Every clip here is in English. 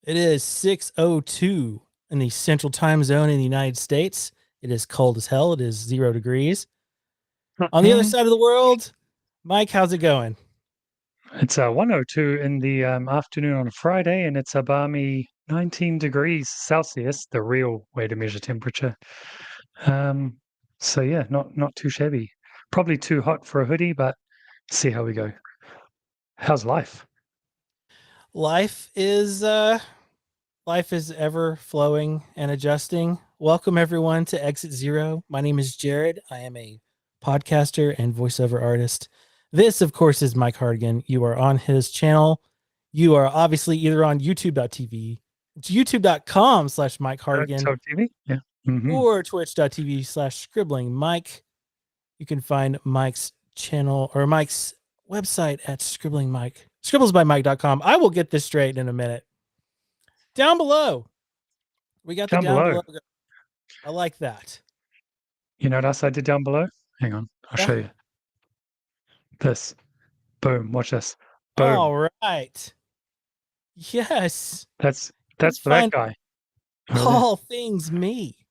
It is 6:02 in the Central Time Zone in the United States. It is cold as hell. It is 0 degrees. On the other side of the world, Mike, how's it going? It's 1:02 in the afternoon on a Friday, and it's a balmy 19 degrees Celsius, the real way to measure temperature. Um, so yeah, not too shabby. Probably too hot for a hoodie, but see how we go. How's life? Life is ever flowing and adjusting. Welcome everyone to Exit Zero. My name is Jared. I am a podcaster and voiceover artist. This, of course, is Mike Hardigan. You are on his channel. You are obviously either on youtube.tv, youtube.com/Mike Hardigan, Talk TV? Yeah. Hmm. or twitch.tv/scribbling Mike. You can find Mike's channel or Mike's website at scribbling Mike, scribblesbymike.com. I will get this straight in a minute. Down below, we got the Down down below. below. I like that. You know what else I did down below? Hang on, I'll Yeah. show you. This. Boom. Watch this. Boom. All right. Yes. That's You can that's for that find guy over there. all things me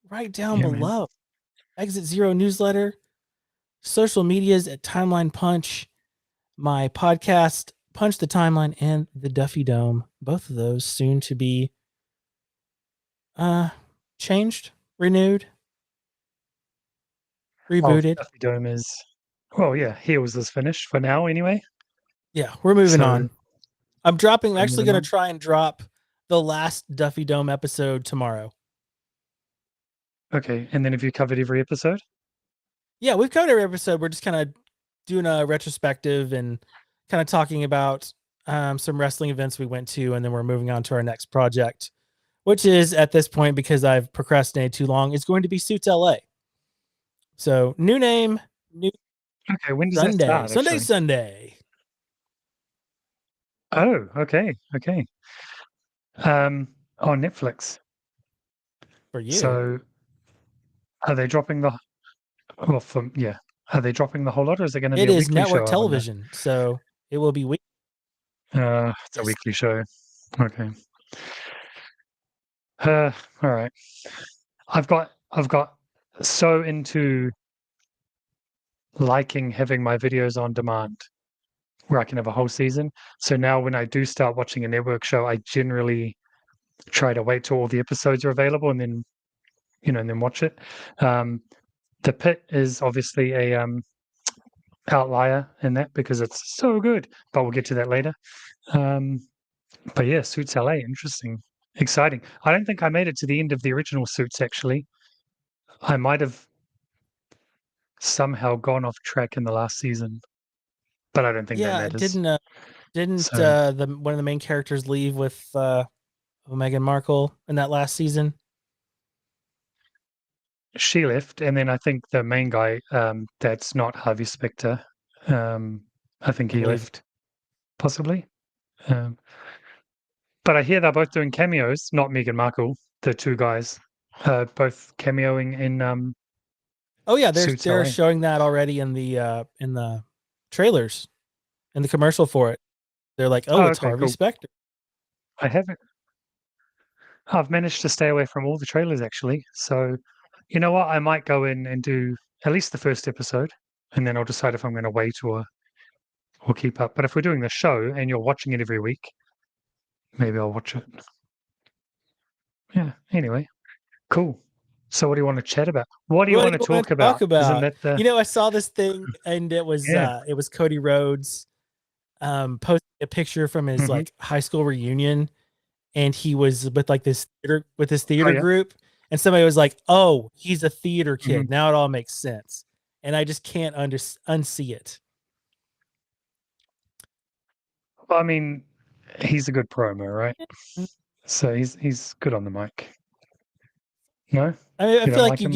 right down Yeah, man. below. Exit Zero newsletter, social medias at Timeline Punch, my podcast, Punch the Timeline, and the Duffy Dome. Both of those soon to be changed, renewed, Oh, rebooted. Duffy Dome is. Well, yeah, Heels is finished for now anyway. Yeah, we're moving So on. I'm we're actually moving going to on. try and drop the last Duffy Dome episode tomorrow. Okay, and then have you covered every episode? Yeah, we've covered every episode. We're just kind of doing a retrospective and kind of talking about some wrestling events we went to, and then we're moving on to our next project, which is at this point, because I've procrastinated too long, is going to be Suits LA. So new name, new Okay, when does that Sunday, start, Sunday, actually? Sunday Oh, okay, okay. On Netflix. for you. So are they dropping the well from yeah. Are they dropping the whole lot or is it gonna be It a is weekly network show, I wonder? television, so it will be week. It's a Yes. weekly show. Okay. Uh all right. I've got so into liking having my videos on demand where I can have a whole season. So now when I do start watching a network show, I generally try to wait till all the episodes are available and then and then watch it. Um, the Pit is obviously a outlier in that because it's so good, but we'll get to that later. Um, but yeah, Suits LA, interesting, exciting. I don't think I made it to the end of the original Suits actually. I might have somehow gone off track in the last season, but I don't think that Yeah, matters. didn't So the one of the main characters leave with Meghan Markle in that last season? she left, and then I think the main guy, that's not Harvey Specter. Um, I think I he believe. left, possibly. Um, but I hear they're both doing cameos, not Meghan Markle, the two guys, both cameoing in Oh yeah, Suits they're LA. showing that already in the trailers, in the commercial for it. They're like, "Oh, Oh, it's okay, Harvey cool. Specter." I haven't. I've managed to stay away from all the trailers actually. So, you know what? I might go in and do at least the first episode, and then I'll decide if I'm going to wait or keep up. But if we're doing the show and you're watching it every week, maybe I'll watch it. Yeah. Anyway, cool. So, what do you want to chat about? What do you What want do to you want talk to talk about? Isn't about? that the I saw this thing, and yeah? it was Cody Rhodes posting a picture from his Hmm. like high school reunion, and he was with like this theater with his Oh theater yeah. group, and somebody was like, "Oh, he's a theater Hmm. kid." Now it all makes sense, and I just can't unsee it. Well, I mean, he's a good promo, right? So he's good on the mic. No, I mean, I you feel don't like like him?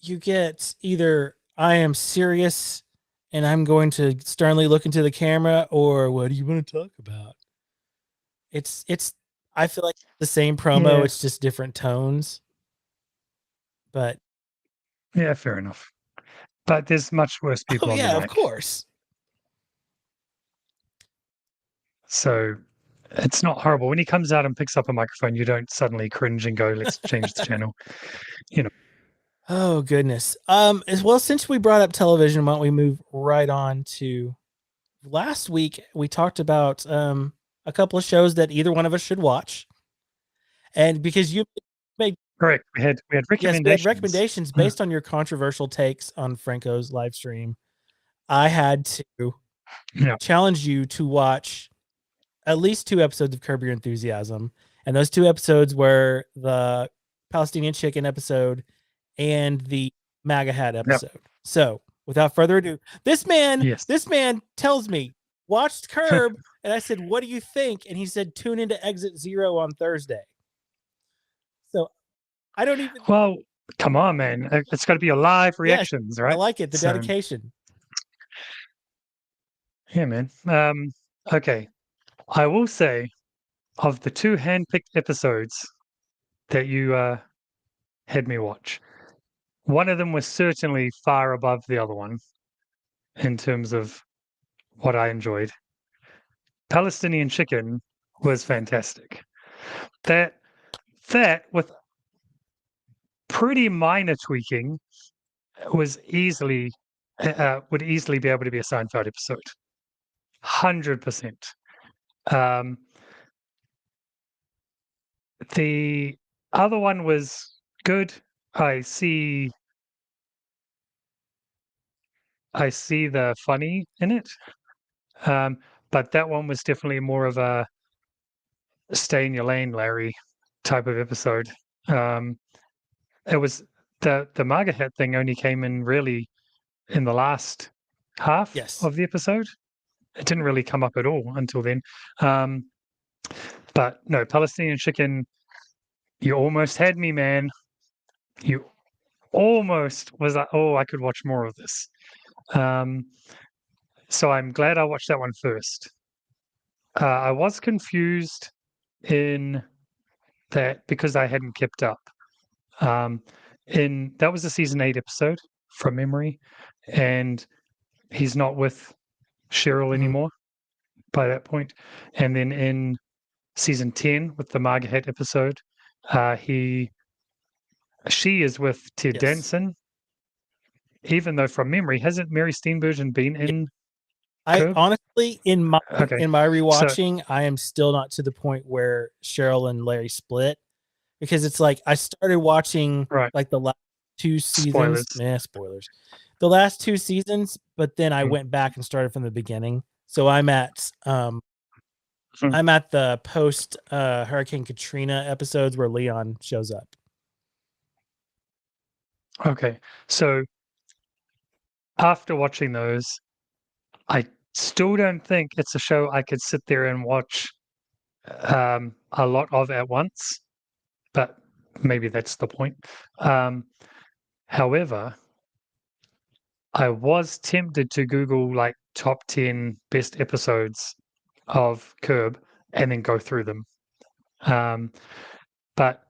you get either I am serious and I'm going to sternly look into the camera, or what do you want to talk about? It's I feel like the same promo, Yeah. it's just different tones. But Yeah. Fair enough. But there's much worse oh people on the yeah, of mic. course. So it's not horrible. When he comes out and picks up a microphone, you don't suddenly cringe and go, "Let's change the channel." Oh goodness. As well, since we brought up television, why don't we move right on to last week? We talked about a couple of shows that either one of us should watch, and because you made Correct. We had yes, recommendations. we had recommendations based on your controversial takes on Franco's live stream. I had to Yeah. challenge you to watch at least 2 episodes of Curb Your Enthusiasm, and those 2 episodes were the Palestinian chicken episode and the MAGA hat episode. So, without further ado, this man tells me watched Curb, and I said, "What do you think?" And he said, "Tune into Exit Zero on Thursday." So, I don't even. Well, come on, man. It's got to be a live Yes, reactions, I right? like it. The So- dedication. Yeah, man. Okay. I will say, of the 2 handpicked episodes that you had me watch, one of them was certainly far above the other one in terms of what I enjoyed. Palestinian Chicken was fantastic. That with pretty minor tweaking was easily would easily be able to be a Seinfeld episode. 100%. The other one was good. I see the funny in it. But that one was definitely more of a stay in your lane, Larry type of episode. It was the MAGA hat thing only came in really in the last half Yes. of the episode. It didn't really come up at all until then. But no, Palestinian Chicken, you almost had me, man. You almost was like, oh, I could watch more of this. So I'm glad I watched that one first. I was confused in that because I hadn't kept up. That was a season 8 episode from memory, and he's not with Cheryl anymore by that point. And then in season 10 with the MAGA hat episode, she is with Ted Yes. Danson. Even though from memory, hasn't Mary Steenburgen been in? I Curb? honestly, in my Okay. rewatching, I am still not to the point where Cheryl and Larry split, because it's like I started watching Right. like the last 2 Spoilers. seasons. Spoilers. The last 2 seasons, but then I went back and started from the beginning. So I'm at the post Hurricane Katrina episodes where Leon shows up. Okay. So after watching those, I still don't think it's a show I could sit there and watch a lot of at once, but maybe that's the point. However, I was tempted to Google like top 10 best episodes of Curb and then go through them. But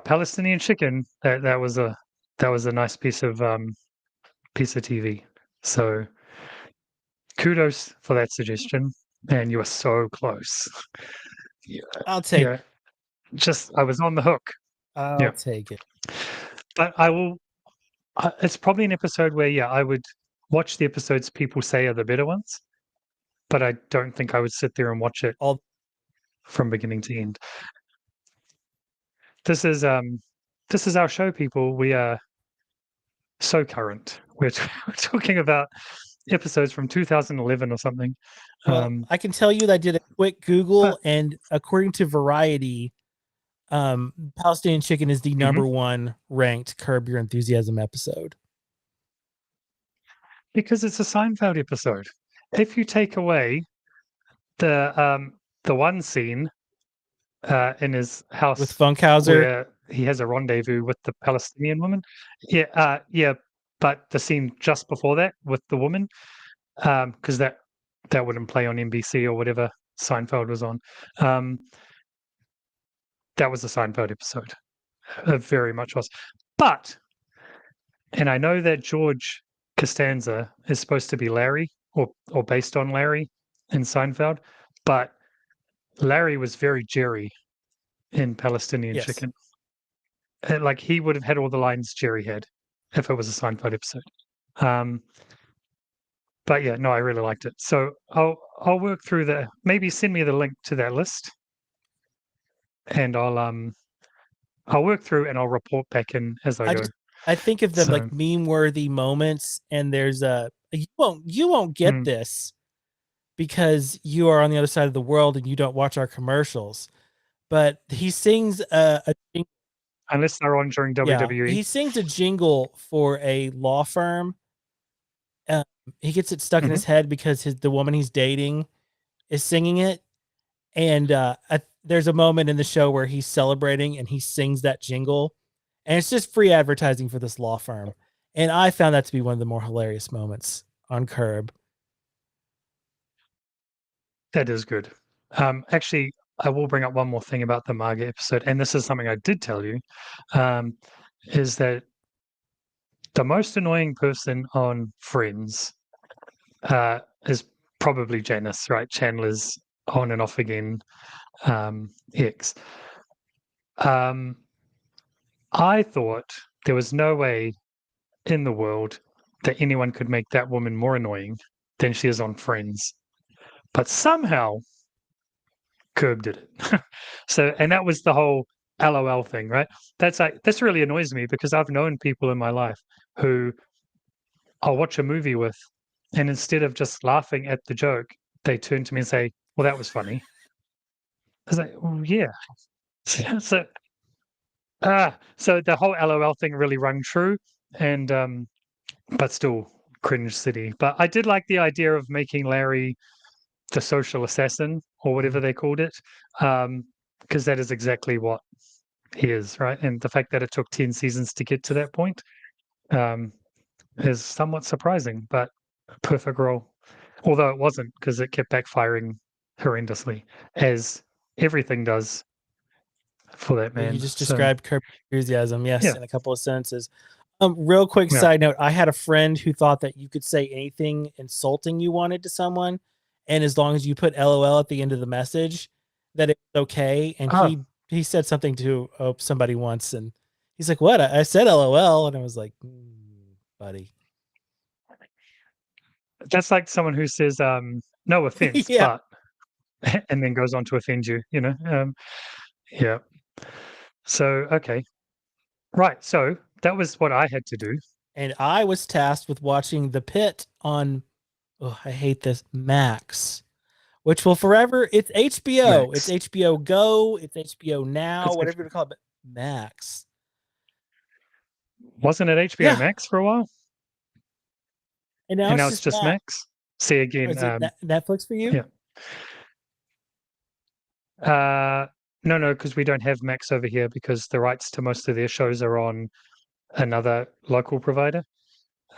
Palestinian Chicken, that was a nice piece of TV. So kudos for that suggestion, and you were so close. I'll take it. I was on the hook. I'll take it. But I will. It's probably an episode where I would watch the episodes people say are the better ones, but I don't think I would sit there and watch it all from beginning to end. This is our show, people. We are so current. We're talking about episodes from 2011 or something. Well, I can tell you that I did a quick Google, and according to Variety, Palestinian Chicken is the number 1 ranked Curb Your Enthusiasm episode. Because it's a Seinfeld episode. If you take away the one scene in his house with Funkhauser, where he has a rendezvous with the Palestinian woman, but the scene just before that with the woman, because that wouldn't play on NBC or whatever Seinfeld was on. That was a Seinfeld episode. It very much was. But, and I know that George Costanza is supposed to be Larry or based on Larry in Seinfeld, but Larry was very Jerry in Palestinian Yes. Chicken. Like he would have had all the lines Jerry had if it was a Seinfeld episode. But yeah, no, I really liked it. So I'll work through maybe send me the link to that list, and I'll work through and I'll report back in as I go. I think of them So- like meme worthy moments, and there's you won't get this because you are on the other side of the world and you don't watch our commercials. But he sings unless they're on during WWE. he sings a jingle for a law firm. He gets it stuck in his head because the woman he's dating is singing it, and there's a moment in the show where he's celebrating and he sings that jingle, and it's just free advertising for this law firm. And I found that to be one of the more hilarious moments on Curb. That is good. Actually, I will bring up one more thing about the Marga episode, and this is something I did tell you, is that the most annoying person on Friends is probably Janice, right? Chandler's on and off again ex. I thought there was no way in the world that anyone could make that woman more annoying than she is on Friends. But somehow Curb did it. And that was the whole LOL thing, right? This really annoys me because I've known people in my life who I'll watch a movie with, and instead of just laughing at the joke, they turn to me and say, "Well, that was funny." I was like, "Well, yeah." So the whole LOL thing really rung true, and but still cringe city. But I did like the idea of making Larry the social assassin or whatever they called it, because that is exactly what he is, right? And the fact that it took 10 seasons to get to that point is somewhat surprising, but perfect role. Although it wasn't, because it kept backfiring horrendously, as everything does for that man. You just described Curb Enthusiasm, yes, Yeah. in a couple of sentences. Real quick Yeah. side note, I had a friend who thought that you could say anything insulting you wanted to someone, and as long as you put LOL at the end of the message, that it's okay. And he said something to somebody once, and he's like, "What? I said LOL," and I was like, "Buddy." That's like someone who says, "No offense," Yeah. but and then goes on to offend you. Yeah. So okay, right. So that was what I had to do. And I was tasked with watching The Pit on, I hate this, Max, which will forever, it's HBO. Max. It's HBO Go. It's HBO Now, It's whatever you want to call it, but Max. Wasn't it HBO Yeah. Max for a while? And now, it's just Max. See again. Is it Netflix for you? Yeah. No, because we don't have Max over here because the rights to most of their shows are on another local provider.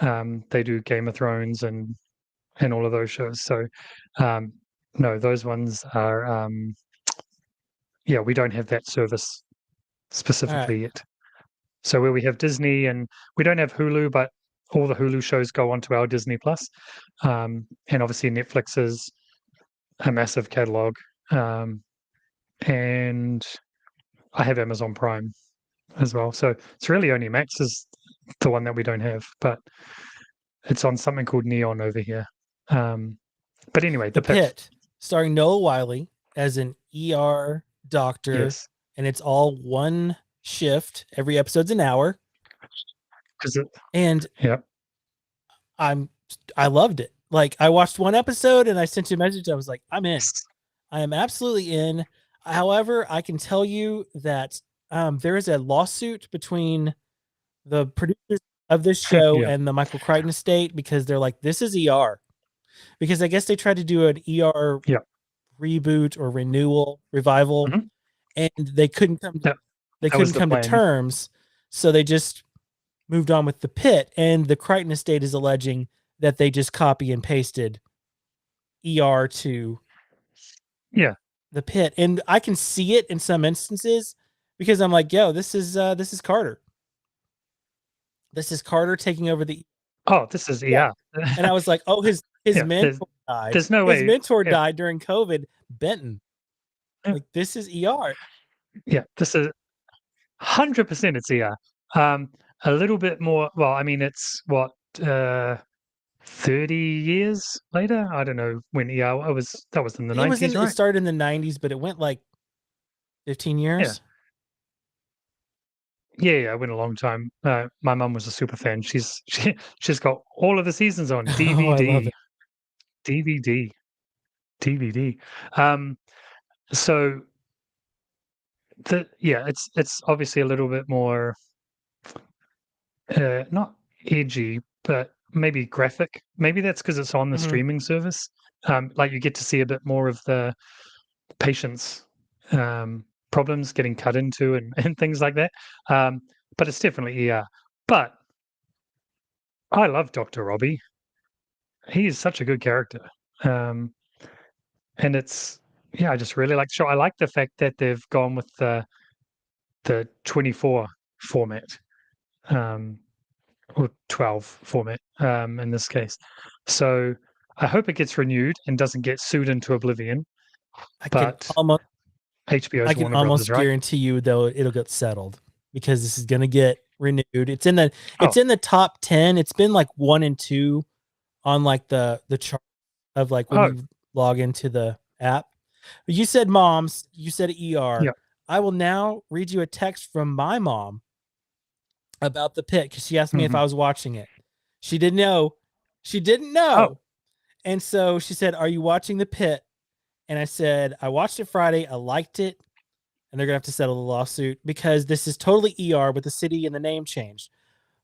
They do Game of Thrones and all of those shows. So no, those ones are we don't have that service specifically yet. So where we have Disney, and we don't have Hulu, but all the Hulu shows go onto our Disney Plus. And obviously Netflix is a massive catalog. And I have Amazon Prime as well. So it's really only Max is the one that we don't have, but it's on something called Neon over here. But anyway, The Pit, starring Noah Wiley as an ER doctor. Yes. And it's all one shift. Every episode's an hour. I loved it. Like, I watched one episode and I sent you a message. I was like, I'm in. I am absolutely in. However, I can tell you that there is a lawsuit between the producers of this show and the Michael Crichton estate, because they're like, this is ER. Because I guess they tried to do an ER reboot or revival, and they couldn't come to terms. So they just moved on with The Pit, and the Crichton estate is alleging that they just copy and pasted ER to The Pit. And I can see it in some instances, because I'm like, yo, this is Carter. This is Carter taking over the. Oh, this is ER. And I was like, oh, his mentor died. There's no way. His mentor died during COVID. Benton. Yeah. Like this is ER. Yeah, this is 100% it's ER. A little bit more. Well, I mean, it's what 30 years later. I don't know when ER was. That was in the 90s, It right? started in the 90s, but it went like 15 Yeah. years. Yeah, I went a long time. My mum was a super fan. She's got all of the seasons on Oh, I love DVD, it. DVD, DVD. Um, so it's obviously a little bit more not edgy, but maybe graphic. Maybe that's because it's on the Mhm. streaming service. Like you get to see a bit more of the patient's problems getting cut into and things like that. But it's definitely ER. But I love Dr. Robbie. He is such a good character. Um, and I just really like the show. I like the fact that they've gone with the 24 format, um, or 12 format, in this case. So I hope it gets renewed and doesn't get sued into oblivion. I can But almost HBO's Warner Brothers, almost right? guarantee you though it'll get settled because this is going to get renewed. It's Oh, in the top 10. It's been like 1 and 2 on like the chart of like when oh, you log into the app. You said moms, you said ER. yeah. I will now read you a text from my mom about the pit because she asked me if Hmm. I was watching it. She didn't know. She didn't Oh, know. And so she said, "Are you watching the pit?" And I said, "I watched it Friday. I liked it." And they're gonna have to settle the lawsuit because this is totally ER with the city and the name changed.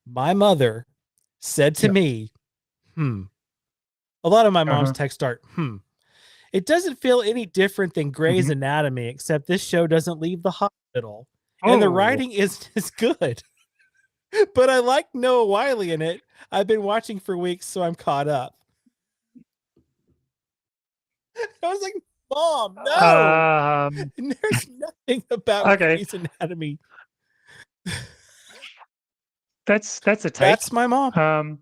My mother said to yeah. me, A lot of my mom's Uh-huh. texts start, It doesn't feel any different than Grey's Hmm. Anatomy, except this show doesn't leave the hospital. And the Oh, writing is as good. But I like Noah Wiley in it. I've been watching for weeks, so I'm caught up. I was like, Mom, no. um, There's nothing about okay. Grey's Anatomy. That's a take. That's my mom. Um,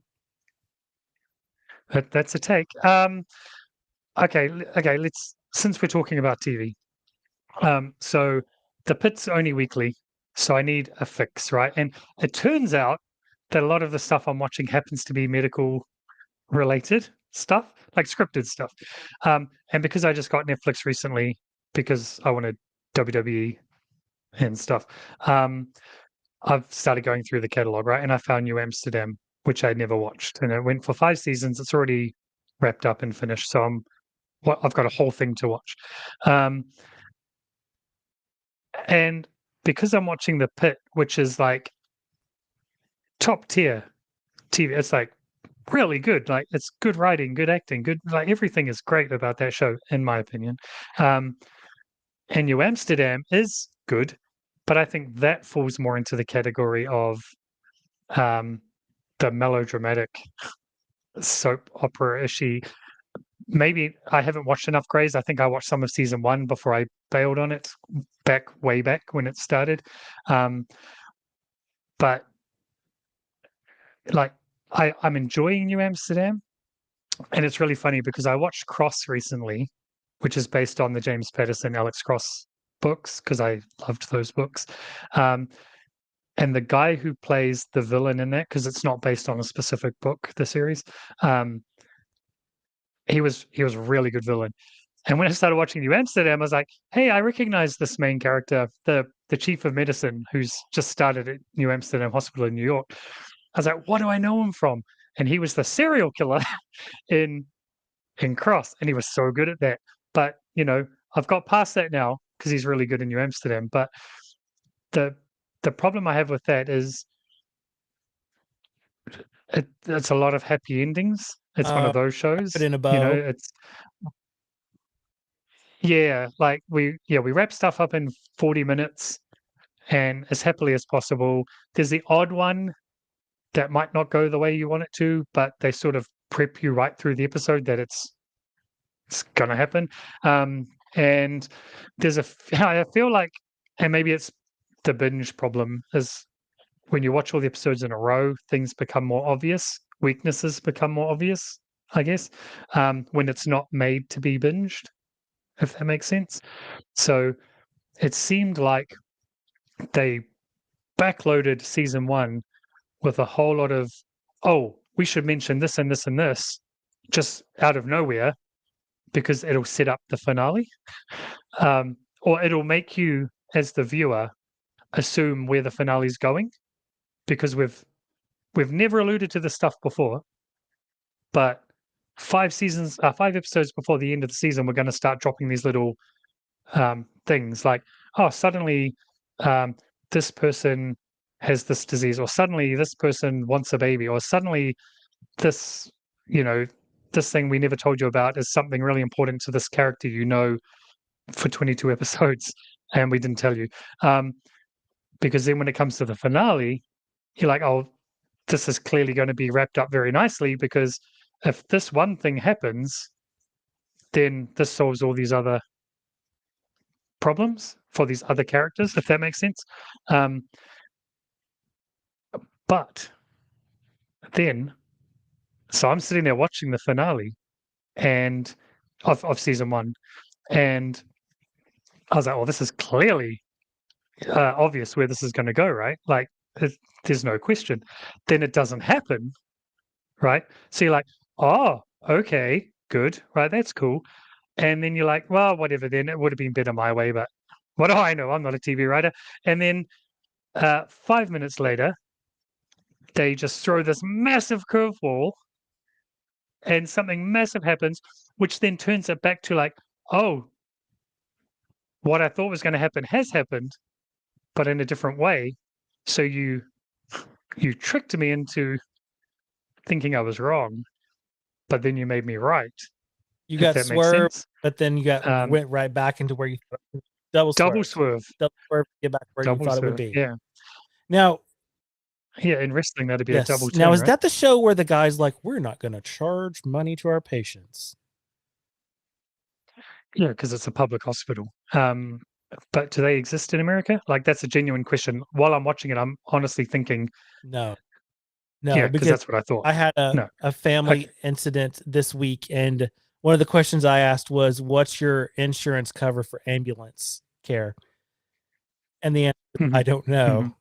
that's a take. Okay. Since we're talking about TV, so the pit's only weekly, so I need a fix, right? And it turns out that a lot of the stuff I'm watching happens to be medical related stuff, like scripted stuff. And because I just got Netflix recently, because I wanted WWE and stuff, I've started going through the catalog, right? And I found New Amsterdam, which I'd never watched, and it went for 5 seasons. It's already wrapped up and finished, so I've got a whole thing to watch. Um, and because I'm watching The Pit, which is like top tier TV, it's like really good. Like it's good writing, good acting, good, like everything is great about that show, in my opinion. Um, and New Amsterdam is good, but I think that falls more into the category of um, the melodramatic soap opera ishy. Maybe I haven't watched enough Grey's. I think I watched some of season one before I bailed on it way back when it started. Um, but like I'm enjoying New Amsterdam, and it's really funny because I watched Cross recently, which is based on the James Patterson, Alex Cross books because I loved those books. Um, and the guy who plays the villain in that, because it's not based on a specific book, the series, um, he was a really good villain. And when I started watching New Amsterdam, I was like, hey, I recognize this main character, the chief of medicine who's just started at New Amsterdam Hospital in New York. I was like, what do I know him from? And he was the serial killer in Cross, and he was so good at that. But I've got past that now because he's really good in New Amsterdam. But the the problem I have with that is it's a lot of happy endings. It's one of those Put shows, in a bow. it's like we wrap stuff up in 40 minutes and as happily as possible. There's the odd one that might not go the way you want it to, but they sort of prep you right through the episode that it's gonna happen. And there's I feel like, and maybe it's the binge problem, is when you watch all the episodes in a row, things become more obvious, weaknesses become more obvious, I guess, when it's not made to be binged. if that makes sense. So it seemed like they backloaded season 1 with a whole lot of, oh, we should mention this and this and this, just out of nowhere, because it'll set up the finale, or it'll make you, as the viewer, assume where the finale's going, because we've never alluded to this stuff before, but 5 episodes before the end of the season, we're going to start dropping these little things like, oh, suddenly this person has this disease, or suddenly this person wants a baby, or suddenly this, this thing we never told you about is something really important to this character, for 22 episodes, and we didn't tell you. Because then when it comes to the finale, you're like, oh, this is clearly going to be wrapped up very nicely, because if this one thing happens, then this solves all these other problems for these other characters, if that makes sense. But then, so I'm sitting there watching the finale and of season 1, and I was like, well, this is clearly obvious where this is going to go, right? Like, there's no question. Then it doesn't happen, right? So you're like, oh, okay, good, right? That's cool. And then you're like, well, whatever, then it would have been better my way, but what do I know? I'm not a TV writer. And then 5 minutes later, they just throw this massive curveball and something massive happens, which then turns it back to like, oh, what I thought was going to happen has happened, but in a different way. So you tricked me into thinking I was wrong, but then you made me right. You If got that makes swerved, sense. but then you went right back into where you thought. Double Double swerve. swerve, get back where you thought it would be. Yeah. Now, Yeah, in wrestling that'd be a double turn. Now, is right? that the show where the guy's like, we're not going to charge money to our patients? Yeah, because it's a public hospital. But do they exist in America? Like, that's a genuine question. While I'm watching it, I'm honestly thinking, No, yeah, because because that's what I thought. I had No. a family incident this week, and one of the questions I asked was, what's your insurance cover for ambulance care? And the answer, I don't know.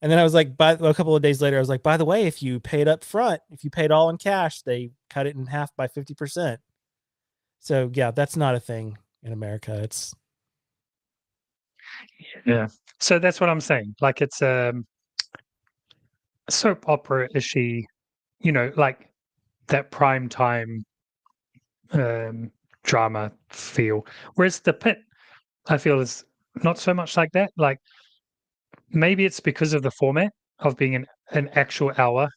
And then I was like, a couple of days later, I was like, by the way, if you paid up front, if you paid all in cash, they cut it in half by 50%. So yeah, that's not a thing in America. It's Yeah. So that's what I'm saying. Like, it's soap opera-ishy, like that prime time drama feel. Whereas The Pit, I feel, is not so much like that. Like, maybe it's because of the format of being an actual hour.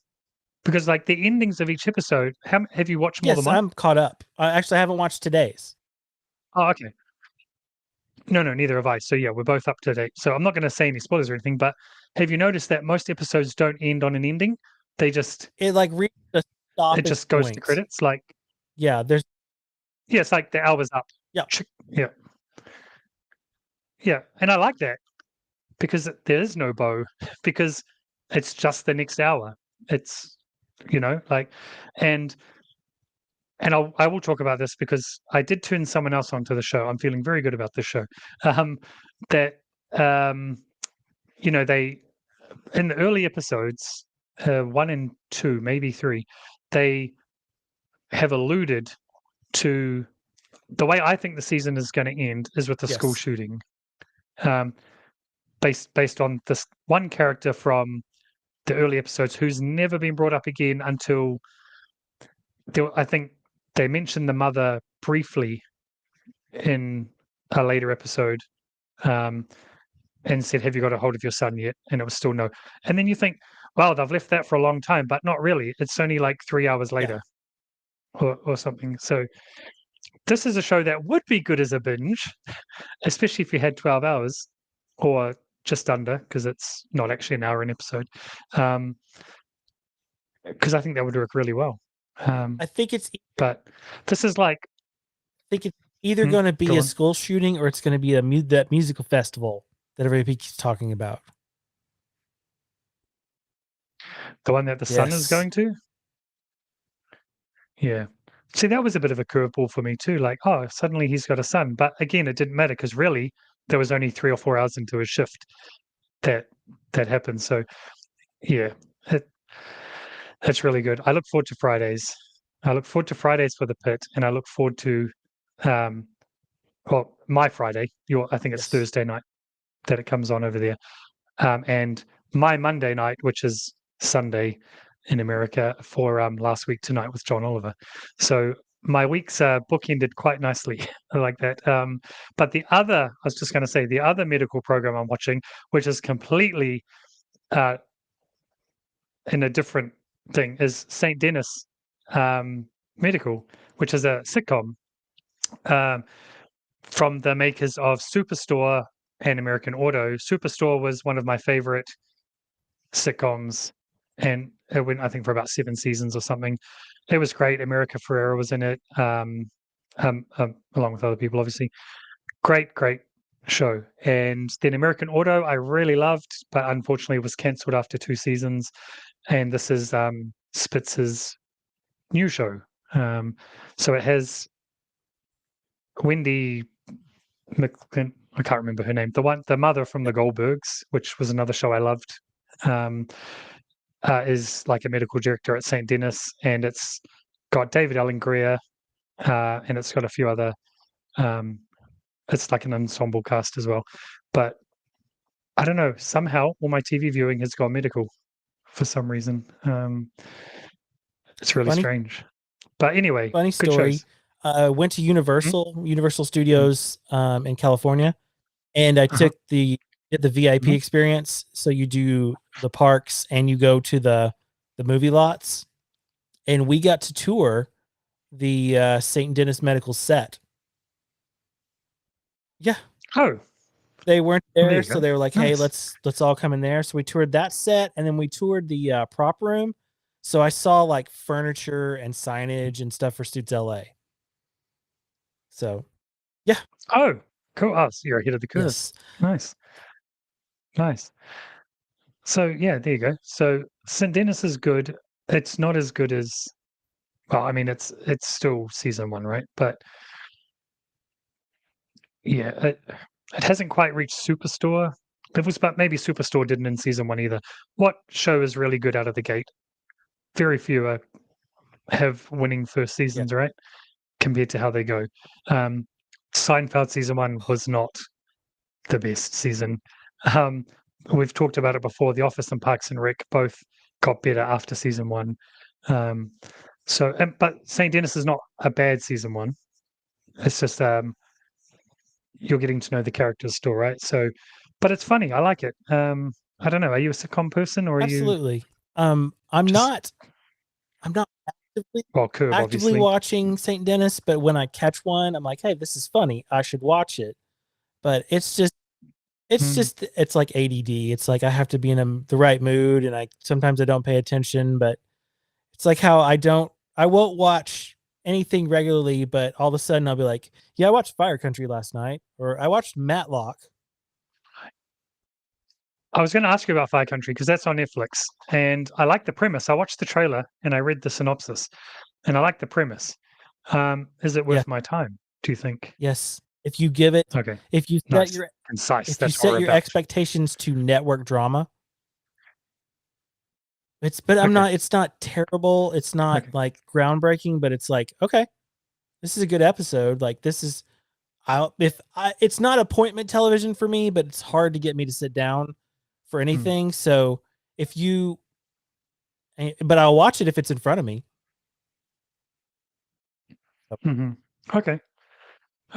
Because like the endings of each episode, have you watched more than yes, one? I'm caught up. I haven't watched today's. Oh, okay. No, neither have I. So yeah, we're both up to date. So I'm not going to say any spoilers or anything, but have you noticed that most episodes don't end on an ending? They just It like reaches a stop. it just goes to credits. Like, yeah, it's like the hour's up. Yeah. Yeah. Yeah. And I like that because there is no bow, because it's just the next hour. It's, like, and I will talk about this because I did turn someone else onto the show. I'm feeling very good about this show. That they, in the early episodes, 1 and 2, maybe 3, they have alluded to the way I think the season is going to end is with the school shooting, based on this one character from the early episodes who's never been brought up again until I think they mentioned the mother briefly in a later episode, and said, "Have you got a hold of your son yet?" And it was still no. And then you think, "Wow, they've left that for a long time," but not really. It's only like 3 hours later, or something. So this is a show that would be good as a binge, especially if you had 12 hours or just under, because it's not actually an hour an episode. Because I think that would work really well. I think it's But this is like, I think it's either going to be a school shooting or it's going to be that musical festival that everybody keeps talking about. The one that the sun is going to? Yeah. See, that was a bit of a curveball for me too. Like, oh, suddenly he's got a son. But again, it didn't matter because really there was only 3 or 4 hours into his shift that that happened. So yeah, it, that's really good. I look forward to Fridays. I look forward to Fridays for the pit, and I look forward to um well, my Friday. I think it's Yes. Thursday night that it comes on over there. And my Monday night, which is Sunday in America, for last week tonight with John Oliver. So my weeks are bookended quite nicely. I like that. But I was just going to say, the other medical program I'm watching, which is completely uh, in a different thing, is St. Dennis Medical, which is a sitcom um, from the makers of Superstore and American Auto. Superstore was one of my favorite sitcoms, and it went, I think, for about 7 seasons or something. It was great. America Ferrera was in it, along with other people, obviously. Great show. And then American Auto, I really loved, but unfortunately was cancelled after 2 seasons. And this is Spitz's new show. So it has Wendy McClin, I can't remember her name, the mother from the Goldbergs, which was another show I loved. Is like a medical director at St. Denis, and it's got David Allen Greer, and it's got a few other. It's like an ensemble cast as well, but I don't know. Somehow, all my TV viewing has gone medical for some reason. It's really Funny, strange, but anyway, funny good story. shows. Went to Universal Mm-hmm. Studios in California, and I Uh-huh. did the VIP Mm-hmm. experience. So you do the parks and you go to the movie lots, and we got to tour the St. Denis Medical set. Yeah, Oh, they weren't well, there there, you so go. they were like, "Hey, Nice. let's all come in there." So we toured that set, and then we toured the prop room. So I saw like furniture and signage and stuff for Suits LA. So yeah, Oh, cool. Oh, so you're ahead of the curve. yes, Nice, nice. So yeah, there you go. So St. Denis is good. It's not as good as, well, I mean, it's still season one, right? But yeah, it hasn't quite reached Superstore levels, but maybe Superstore didn't in season one either. What show is really good out of the gate? Very few have winning first yeah. seasons, right? Compared to how they go. Um, Seinfeld season one was not the best season. Um, we've talked about it before. The Office and Parks and Rec both got better after season one. Um, but St. Denis is not a bad season one. It's just you're getting to know the characters still, right? So, but it's funny. I like it. I don't know. Are you a sitcom person or are you Absolutely. I'm just, not I'm not actively well, Curb, actively obviously? watching St. Denis, but when I catch one, I'm like, "Hey, this is funny. I should watch it." But Mm, it's like ADD. It's like I have to be in the right mood, and I sometimes I don't pay attention, but it's like how I won't watch anything regularly, but all of a sudden I'll be like, "Yeah, I watched Fire Country last night," or "I watched Matlock." I was going to ask you about Fire Country because that's on Netflix, and I like the premise. I watched the trailer and I read the synopsis, and I like the premise. Is it Yeah, worth my time? Do you think? yes. If you give it, Okay, if you set nice, your concise. if you That's what set we're your about. expectations to network drama, but Okay, it's not terrible. It's not okay. like groundbreaking, but it's like, okay, this is a good episode. Like this is it's not appointment television for me, but it's hard to get me to sit down for Mm, anything. So if you but I'll watch it if it's in front of me. hmm Okay,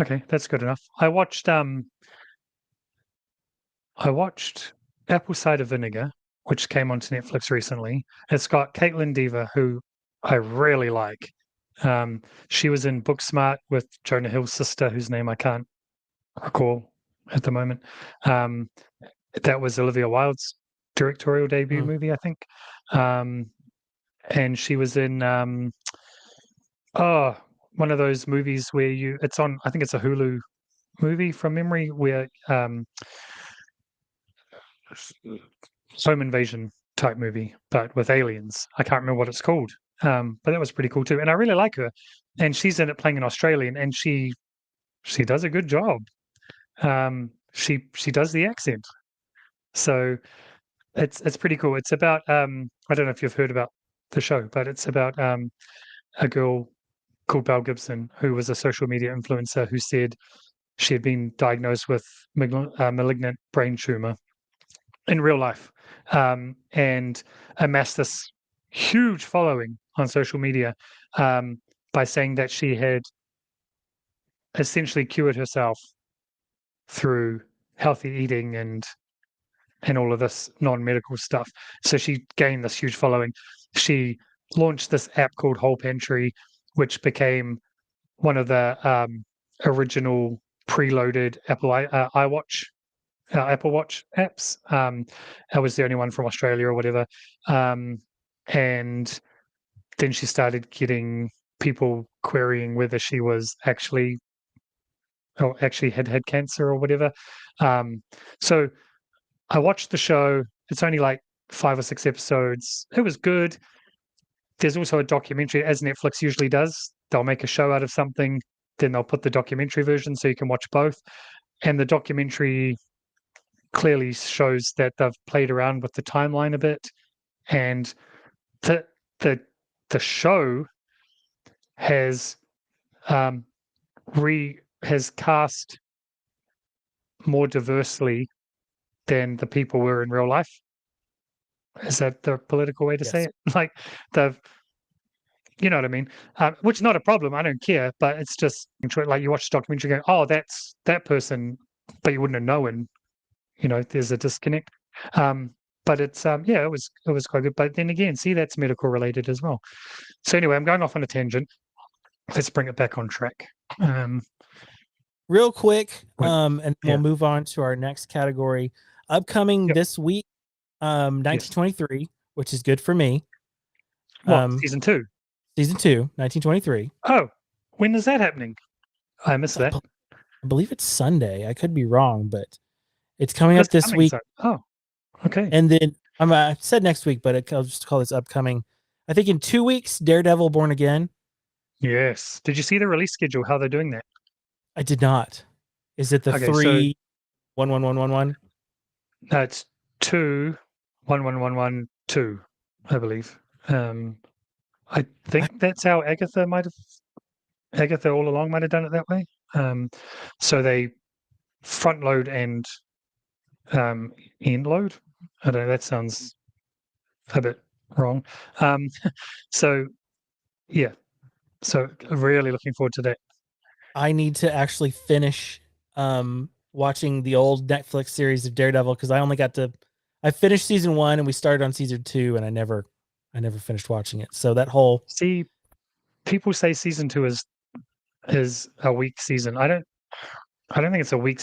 okay, that's good enough. I watched Apple Cider Vinegar, which came onto Netflix recently. It's got Caitlin Dever, who I really like. She was in Booksmart with Jonah Hill's sister, whose name I can't recall at the moment. Um, that was Olivia Wilde's directorial debut Mm. movie, I think. Um, and she was in oh, one of those movies where it's on, I think it's a Hulu movie from memory, where home invasion type movie, but with aliens. I can't remember what it's called. But that was pretty cool too. And I really like her. and she's in it playing an Australian, and she does a good job. She does the accent, so it's pretty cool. It's about I don't know if you've heard about the show, but it's about a girl called Belle Gibson who was a social media influencer who said she had been diagnosed with malignant brain tumor in real life, and amassed this huge following on social media by saying that she had essentially cured herself through healthy eating and all of this non-medical stuff. So she gained this huge following. She launched this app called Whole Pantry, which became one of the original preloaded Apple Apple Watch apps. I was the only one from Australia or whatever. And then she started getting people querying whether she was actually had cancer or whatever. So I watched the show. It's only like 5 or 6 episodes. It was good. There's also a documentary, as Netflix usually does. They'll make a show out of something, then they'll put the documentary version so you can watch both. And the documentary clearly shows that they've played around with the timeline a bit, and the the show has has cast more diversely than the people were in real life. Is that the political way to say it? Like you know what I mean? Which is not a problem. I don't care, but it's just like you watch the documentary, going, "Oh, that's that person," but you wouldn't have known. You know, there's a disconnect. But it's yeah, it was quite good. But then again, see, that's medical related as well. So anyway, I'm going off on a tangent. Let's bring it back on track. Real quick, Wait, and we'll move on to our next category. Upcoming this week, 1923, which is good for me. What, season 2? Season 2, 1923. Oh, when is that happening? I missed that. I believe it's Sunday. I could be wrong, but it's coming up this week. Oh, okay. And then I said next week, but I'll just call this upcoming. I think in 2 weeks, Daredevil Born Again. Yes. Did you see the release schedule? How they're doing that? I did not. Is it the 3 1 1 1 1 1? No, it's 2 1 1 1 1 2, I believe. I think that's how Agatha all along might have done it that way. So they front load and end load. I don't know, that sounds a bit wrong. So yeah. So really looking forward to that. I need to actually finish watching the old Netflix series of Daredevil, because I finished season 1 and we started on season 2, and I never finished watching it. So that whole people say season 2 is a weak season. I don't think it's a weak.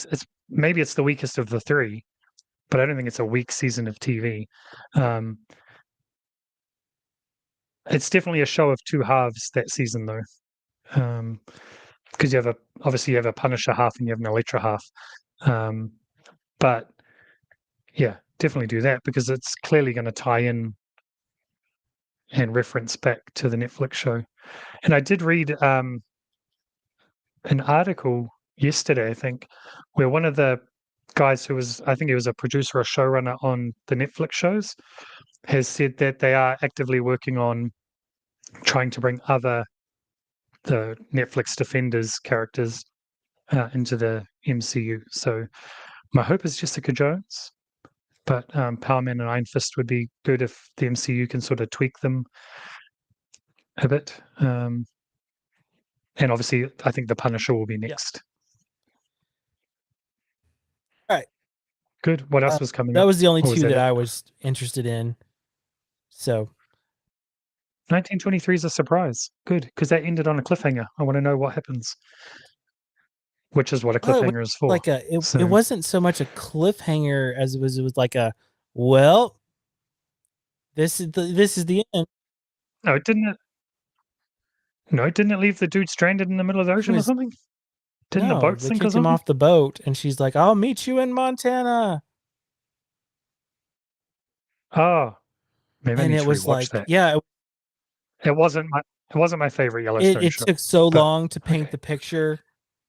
Maybe it's the weakest of the 3, but I don't think it's a weak season of TV. It's definitely a show of 2 halves that season, though, because you have a Punisher half and you have an Elektra half. But yeah, definitely do that, because it's clearly going to tie in and reference back to the Netflix show. And I did read an article yesterday, I think, where one of the guys I think he was a producer or showrunner on the Netflix shows, has said that they are actively working on trying to bring the Netflix Defenders characters into the MCU. So my hope is Jessica Jones, but Power Man and Iron Fist would be good if the MCU can sort of tweak them a bit. And obviously, I think the Punisher will be next. All right. Good. What else was coming up? That was the only 2 that I was interested in. So 1923 is a surprise. Good, because that ended on a cliffhanger. I want to know what happens. Which is what a cliffhanger is for. Like it wasn't so much a cliffhanger as it was like a, well, this is the end. No, didn't it leave the dude stranded in the middle of the ocean or something? Didn't the boat sink or something? Him off the boat, and she's like, "I'll meet you in Montana." Oh, maybe and it was like, that. yeah, it wasn't. It wasn't my favorite It Yellowstone it show. took so but long to paint okay. the picture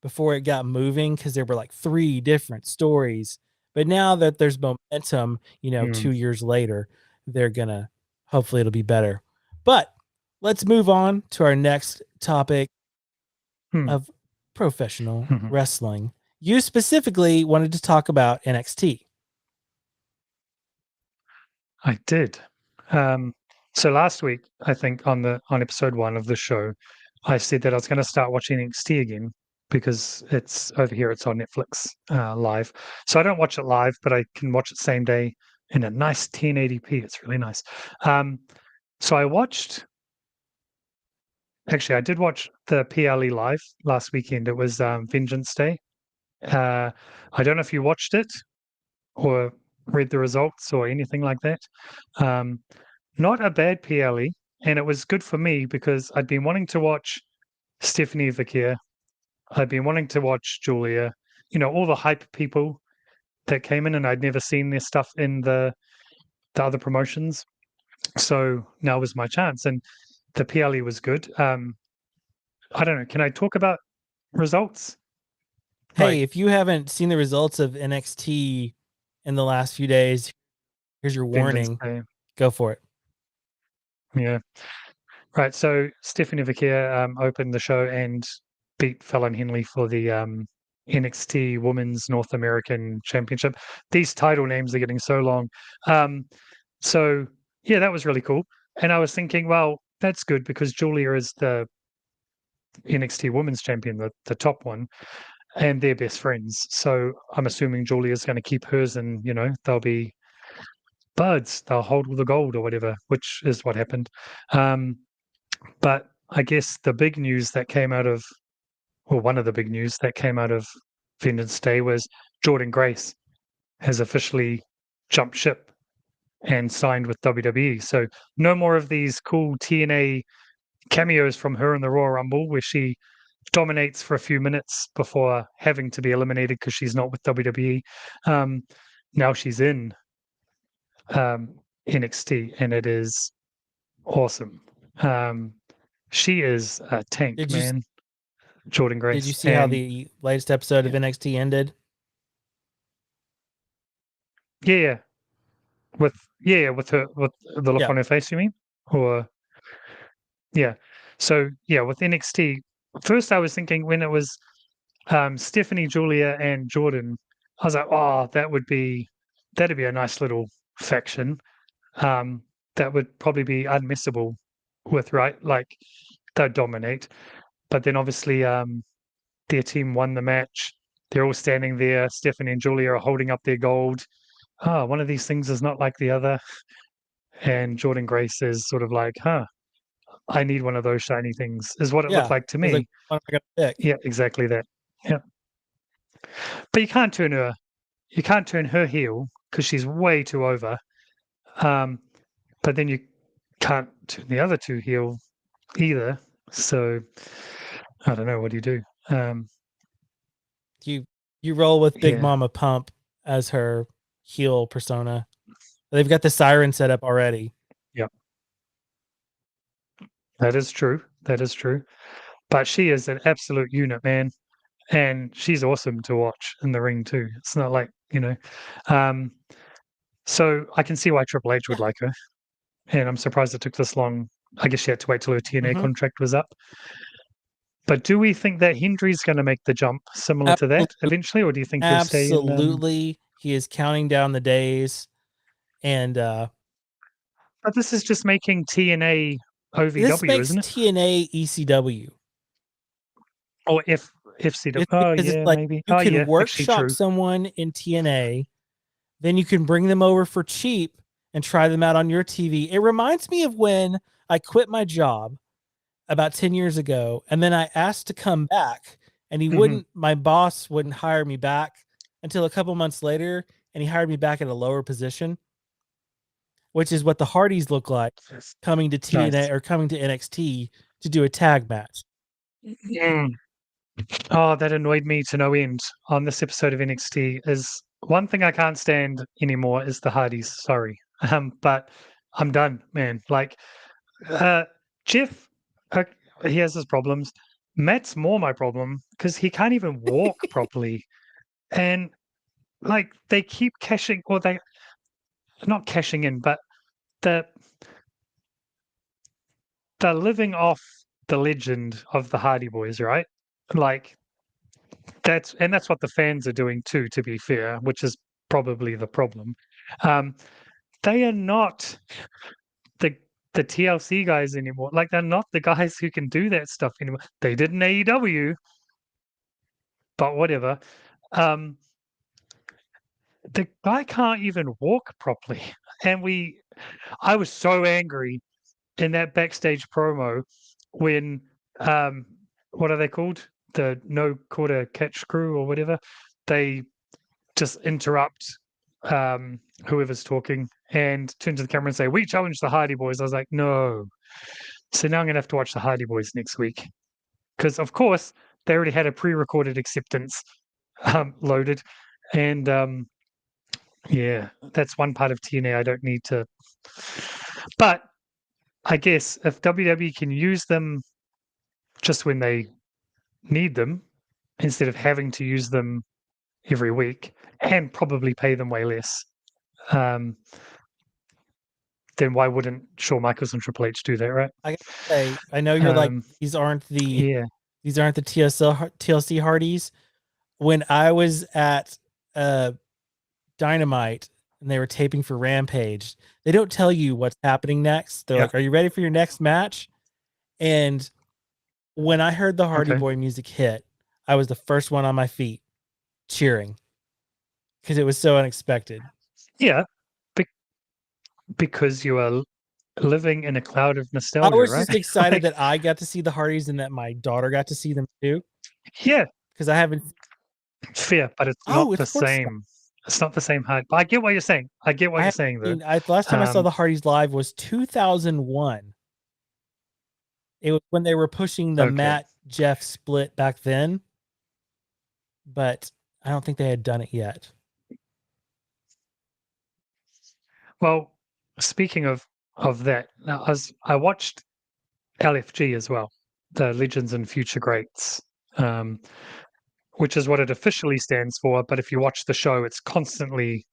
before it got moving because there were like 3 different stories. But now that there's momentum, Mm, 2 years later, they're gonna hopefully it'll be better. But let's move on to our next topic hmm, of professional mhm. wrestling. You specifically wanted to talk about NXT. I did. Um, so last week, I think on episode 1 of the show, I said that I was going to start watching NXT again because it's over here. It's on Netflix live. So I don't watch it live, but I can watch it same day in a nice 1080p. It's really nice. Um, so I watched. Actually, I did watch the PLE live last weekend. It was Vengeance Day. Uh, I don't know if you watched it or read the results or anything like that. Um, Not a bad PLE, and it was good for me because I'd been wanting to watch Stephanie Vikier. I'd been wanting to watch Julia, all the hype people that came in, and I'd never seen their stuff in the other promotions. So now was my chance, and the PLE was good. I don't know. Can I talk about results? Hey, Like if you haven't seen the results of NXT in the last few days, here's your Vengeance warning. Day. Go for it. Yeah. Right. So Stephanie Vikier opened the show and beat Fallon Henley for the NXT Women's North American Championship. These title names are getting so long. Um, so yeah, that was really cool. And I was thinking, well, that's good because Julia is the NXT Women's Champion, the top one, and they're best friends. So I'm assuming Julia's going to keep hers, and they'll be buds. They'll hold all the gold or whatever, which is what happened. Um, But I guess the big news that came out of, or one of the big news that came out of Vengeance Day was Jordan Grace has officially jumped ship and signed with WWE. So no more of these cool TNA cameos from her in the Royal Rumble where she dominates for a few minutes before having to be eliminated because she's not with WWE. Um, Now she's in um, NXT and it is awesome. Um, she is a tank, Did you man. Jordan did you Grace. see how And the latest episode of yeah, NXT ended? yeah, with her with the look Yeah. on her face, you mean? Or yeah. So yeah, with NXT, first I was thinking when it was Stephanie, Julia, and Jordan, I was like, oh, that'd be a nice little faction. Um, that would probably be unmissable with right, like they'd dominate. But then obviously their team won the match. They're all standing there. Stephanie and Julia are holding up their gold. Oh, one of these things is not like the other. And Jordan Grace is sort of like, huh, I need one of those shiny things, is what it looked Yeah. like to I was like, me. what am I gonna pick? Yeah, exactly that. Yeah. But you can't turn her heel because she's way too over. Um, but then you can't turn the other two heel either. So I don't know. What do you do? You you roll with Big Yeah. Mama Pump as her heel persona. They've got the siren set up already. Yep. That is true. That is true. But she is an absolute unit, man. And she's awesome to watch in the ring too. It's not like, um, so I can see why Triple H would Yeah. like her, and I'm surprised it took this long. I guess she had to wait till her TNA Hmm. contract was up. But do we think that Hendry's going to make the jump similar to that Absolutely. eventually, or do you think he'll stay in? Absolutely. He is counting down the days. And But this is just making TNA this OVW, makes isn't it? TNA ECW. Or FCW? It's Oh because it's yeah, like maybe. you Oh can yeah, actually workshop true. someone in TNA, then you can bring them over for cheap and try them out on your TV. It reminds me of when I quit my job about 10 years ago and then I asked to come back and Hmm. my boss wouldn't hire me back until a couple months later and he hired me back at a lower position, which is what the Hardys look like coming to TNA Nice. or coming to NXT to do a tag match. Mm. Oh, that annoyed me to no end on this episode of NXT. Is one thing I can't stand anymore is the Hardys. Sorry, but I'm done, man. Like uh, Jeff. he has his problems. Matt's more my problem because he can't even walk properly, and like they keep cashing, or they not cashing in, but the they're living off the legend of the Hardy Boys, right? Like that's what the fans are doing too, to be fair, which is probably the problem. Um, they are not the the TLC guys anymore. Like they're not the guys who can do that stuff anymore. They did in AEW, but whatever. Um, the guy can't even walk properly, and I was so angry in that backstage promo when what are they called? The no quarter catch crew or whatever. They just interrupt whoever's talking and turn to the camera and say, "We challenge the Hardy Boys." I was like, no. So now I'm gonna have to watch the Hardy Boys next week. Because of course they already had a pre-recorded acceptance loaded. And yeah, that's one part of TNA I don't need to. But I guess if WWE can use them just when they need them, instead of having to use them every week and probably pay them way less, um, then why wouldn't Shawn Michaels and Triple H do that, right? I gotta say, I know you're like these aren't the Yeah. TLC Hardys. When I was at Dynamite and they were taping for Rampage, they don't tell you what's happening next. They're like, "Are you ready for your next match?" And when I heard the Hardy Boy music hit, I was the first one on my feet cheering because it was so unexpected. Yeah, because you are living in a cloud of nostalgia, I was right? just excited that I got to see the Hardys and that my daughter got to see them too. Yeah, because I haven't. Fair, but it's not the same. It's not the same height. But I get what you're saying. I get what you're saying, though. The last time I saw the Hardys live was 2001. It was when they were pushing the Matt Jeff split back then, but I don't think they had done it yet. Well, speaking of that, I watched LFG as well, the Legends and Future Greats, which is what it officially stands for. But if you watch the show, it's constantly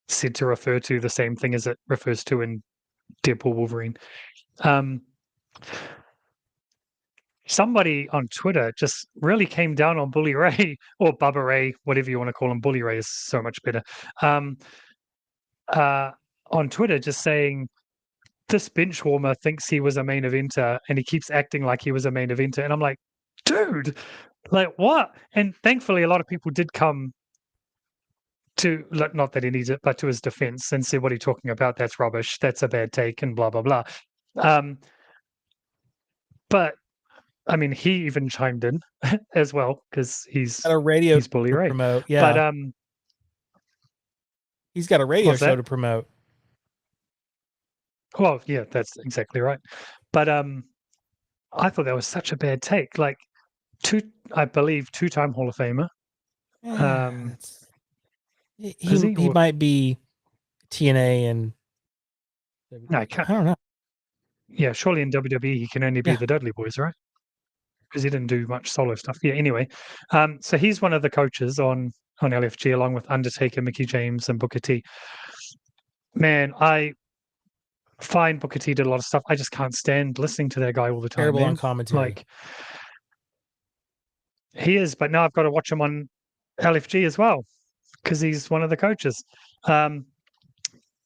said to refer to the same thing as it refers to in Deadpool Wolverine. Somebody on Twitter just really came down on Bully Ray or Bubba Ray, whatever you want to call him. Bully Ray is so much better. On Twitter, just saying this bench warmer thinks he was a main eventer and he keeps acting like he was a main eventer. And I'm like, dude, like what? And thankfully, a lot of people did come to, not that he needs it, but to his defense and say, what are you talking about? That's rubbish. That's a bad take and blah, blah, blah. But I mean, he even chimed in as well because he's got a radio he's Bully Ray. Promote, yeah. But he's got a radio show to promote. Well, yeah, that's exactly right. But I thought that was such a bad take. Like I believe two-time Hall of Famer. He might be TNA and no, I don't know. Yeah, surely in WWE he can only be the Dudley Boys, right? Because he didn't do much solo stuff. Yeah, anyway. So he's one of the coaches on LFG along with Undertaker, Mickie James, and Booker T. Man, I find Booker T did a lot of stuff. I just can't stand listening to that guy all the time. Terrible on commentary. Like he is, but now I've got to watch him on LFG as well because he's one of the coaches.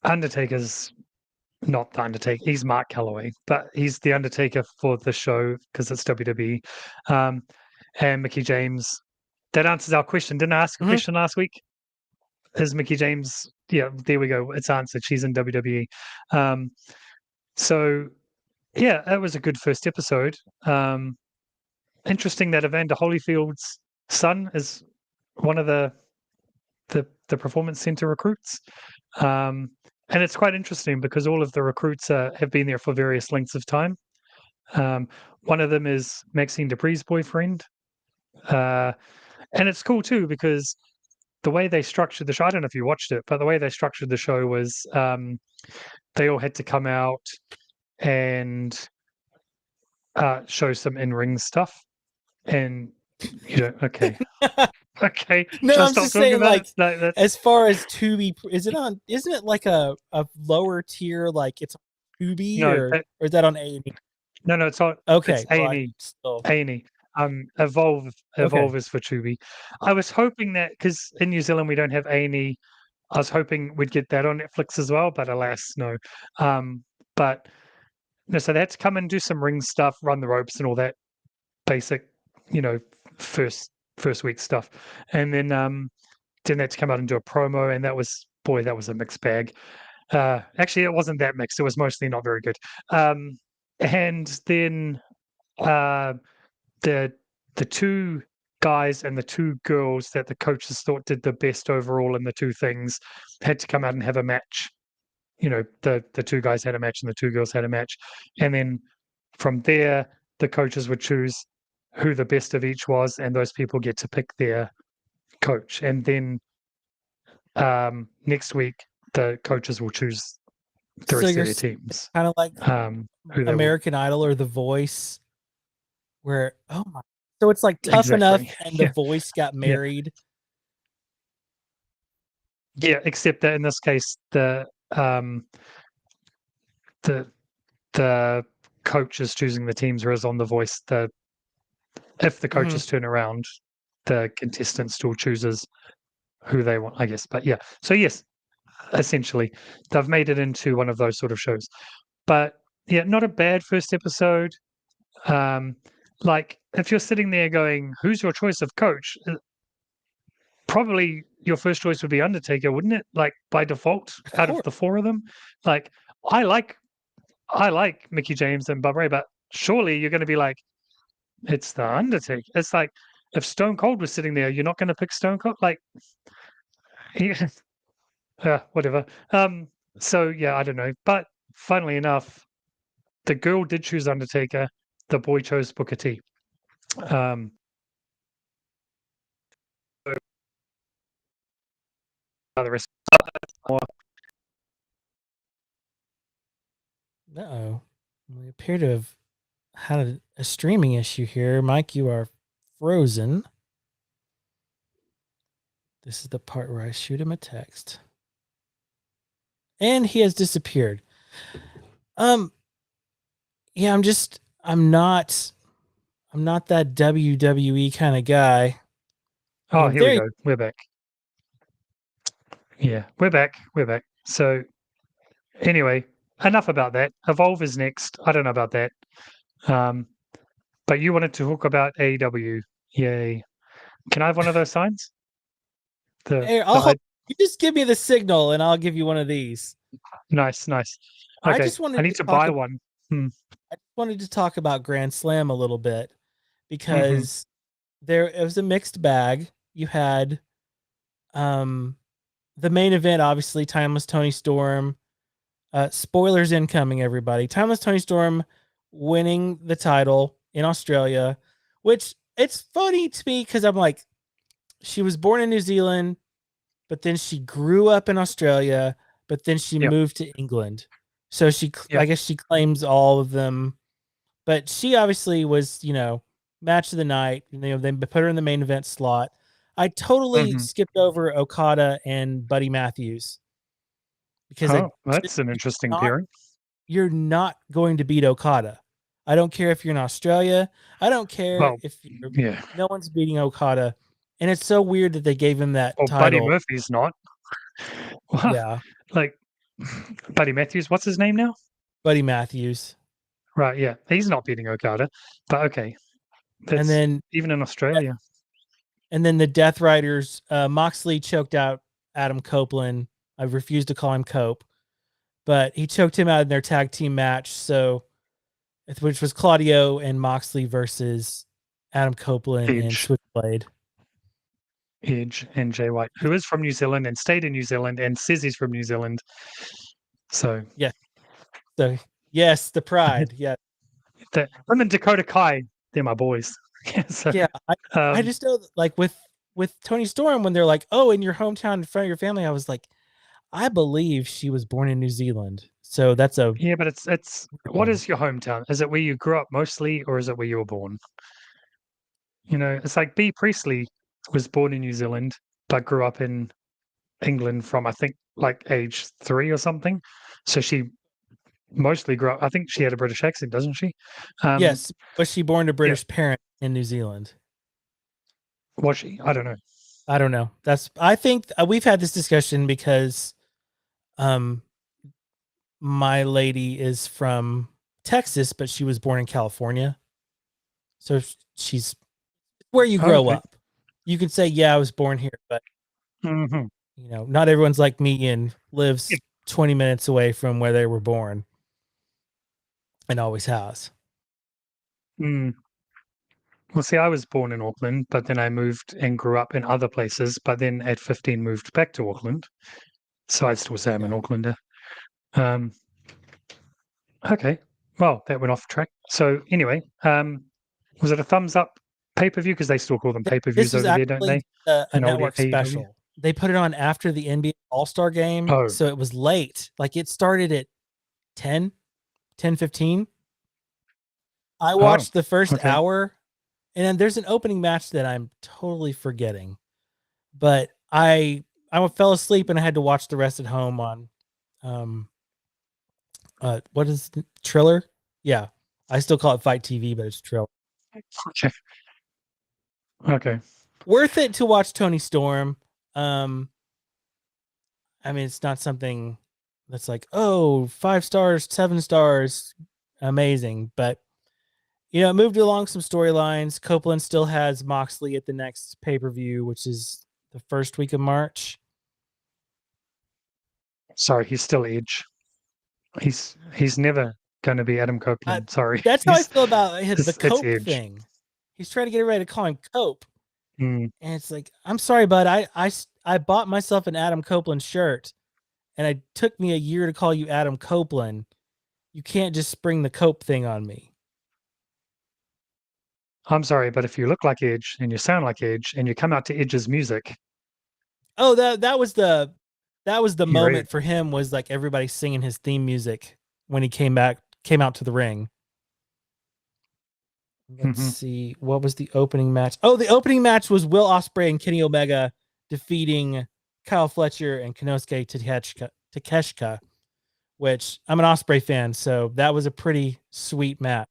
Undertaker's not the Undertaker. He's Mark Calloway, but he's the Undertaker for the show because it's WWE. And Mickie James. That answers our question. Didn't I ask a question last week? Is Mickie James? Yeah, there we go. It's answered. She's in WWE. So yeah, that was a good first episode. Interesting that Evander Holyfield's son is one of the performance center recruits. And it's quite interesting because all of the recruits have been there for various lengths of time. One of them is Maxine Dupree's boyfriend. And it's cool too because the way they structured the show, I don't know if you watched it, but the way they structured the show was they all had to come out and show some in-ring stuff, and you know, okay, okay. No, Should I I'm stop just talking saying, about like, it? No, that's as far as Tubi, isn't it like a lower tier, like it's Tubi, no, or is that on A&E? no. It's not. Okay, It's A well, and E. still A&E. Evolve okay. is for Tubi. I was hoping that because in New Zealand we don't have A&E, I was hoping we'd get that on Netflix as well, but alas, no. But no, so that's come and do some ring stuff, run the ropes, and all that basic, you know, first week stuff, and then that's come out and do a promo, and that was a mixed bag. Actually, it wasn't that mixed; it was mostly not very good. And then uh, the the two guys and the two girls that the coaches thought did the best overall in the two things had to come out and have a match. You know, the two guys had a match and the two girls had a match, and then from there the coaches would choose who the best of each was, and those people get to pick their coach. And then next week the coaches will choose the So rest of you're their teams. kind of like Who they will American Idol or The Voice, where oh my, so it's like Tough Enough exactly. and The Voice got Yeah. married. Yeah, except that in this case um the the coach is choosing the teams, whereas on The Voice, if the Mhm. coaches turn around, the contestant still chooses who they want, I guess. But yeah, so yes, essentially, they've made it into one of those sort of shows. But yeah, not a bad first episode. Like if you're sitting there going, "Who's your choice of coach?" Probably your first choice would be Undertaker, wouldn't it? Like by default, Of out of course. the four of them, like I like Mickey James and Bubba Ray, but surely you're going to be like, it's the Undertaker. It's like if Stone Cold was sitting there, you're not going to pick Stone Cold. Like, yeah, whatever. So yeah, I don't know. But funnily enough, the girl did choose Undertaker. The boy chose Booker T. Um, the rest more. Uh-oh. We appear to have had a streaming issue here. Mike, you are frozen. This is the part where I shoot him a text. And he has disappeared. Yeah, I'm not that WWE kind of guy. Oh, And here we there go. We're back. Yeah, we're back. We're back. So anyway, enough about that. Evolve is next. I don't know about that. But you wanted to talk about AEW. Yay. Can I have one of those signs? Hey, the you just give me the signal and I'll give you one of these. nice. I Okay, just I wanted need to to talk buy one. I just wanted to talk about Grand Slam a little bit Mhm. because it was a mixed bag. You had the main event, obviously, Timeless Tony Storm. Spoilers incoming, everybody. Timeless Tony Storm winning the title in Australia, which it's funny to me because I'm like, she was born in New Zealand, but then she grew up in Australia, but then she Yep. moved to England. So Yep. I guess she claims all of them, but she obviously was, match of the night. They put her in the main event slot. I totally Mhm. skipped over Okada and Buddy Matthews because Oh, that's an interesting not, pairing. you're not going to beat Okada. I don't care if you're in Australia. I don't care Well, if you're, yeah. no one's beating Okada. And it's so weird that they gave him that Well, Buddy title. Murphy's not. Yeah, Like Buddy Matthews, what's his name now? Buddy Matthews. Right, yeah. He's not beating Okada. But okay. And That's then even in Australia. the Death Riders, Moxley choked out Adam Copeland. I refuse to call him Cope, but he choked him out in their tag team match. So, which was Claudio and Moxley versus Adam Copeland and Switchblade. Edge and Jay White, who is from New Zealand and stayed in New Zealand and says he's from New Zealand. So yeah. So yes, the pride. Yeah. I'm in Dakota Kai. They're my boys. So, Yeah. I just know that, like with Tony Storm, when they're like, "Oh, in your hometown in front of your family," I was like, I believe she was born in New Zealand. So that's a Yeah, but it's weird what one. is your hometown? Is it where you grew up mostly, or is it where you were born? You know, it's like B. Priestley was born in New Zealand, but grew up in England from I think like age 3 or something. So she mostly grew up. I think she had a British accent, doesn't she? Um, Yes. Was she born to yeah, British parent in New Zealand? was she? I don't know. I don't know. I think we've had this discussion because um my lady is from Texas, but she was born in California. So she's where you Oh, grow okay. up. You can say, yeah, I was born here, but Hmm. not everyone's like me and Yeah. lives 20 minutes away from where they were born and always has. Mm. Well, see, I was born in Auckland, but then I moved and grew up in other places. But then at 15, moved back to Auckland. So I'd still say I'm an Yeah. Aucklander. Um, okay. Well, that went off track. So anyway, was it a thumbs up pay-per-view? Because they still call them This pay-per-views was over there, don't actually they? a In old network AEW. special. They put it on after the NBA All-Star game, Oh, so it was late. Like it started at 10, 10:15. I oh, watched the first okay. hour, and then there's an opening match that I'm totally forgetting. But I fell asleep and I had to watch the rest at home on um what is Triller? Yeah. I still call it Fight TV, but it's Triller. Okay. Okay. Worth it to watch Tony Storm. Um I mean, it's not something that's like, oh, 5 stars, 7 stars, amazing. But it moved along some storylines. Copeland still has Moxley at the next pay per view, which is the first week of March. Sorry, he's still Edge. He's never going to be Adam I, Copeland. Sorry, that's how I feel about the it's Cope Edge. thing. He's trying to get everybody to call him Cope, Mm. and it's like, I'm sorry, bud. I bought myself an Adam Copeland shirt, and it took me a year to call you Adam Copeland. You can't just spring the Cope thing on me. I'm sorry, but if you look like Edge and you sound like Edge and you come out to Edge's music, Oh, that was the you're Edge. moment for him, was like everybody singing his theme music when he came out to the ring. Let's Hmm. see, what was the opening match? Oh, the opening match was Will Ospreay and Kenny Omega defeating Kyle Fletcher and Konosuke Takeshita, which I'm an Ospreay fan, so that was a pretty sweet match.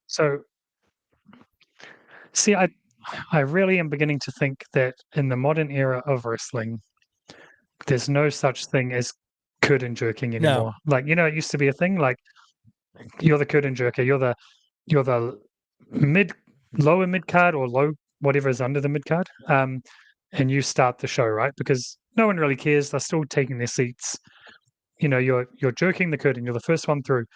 So, see, I really am beginning to think that in the modern era of wrestling, there's no such thing as curtain jerking No, anymore. Like, it used to be a thing. Like, you're the curtain jerker. You're the mid lower mid card or low whatever is under the mid card. And you start the show, right? Because no one really cares. They're still taking their seats. You're jerking the curtain. You're the first one through.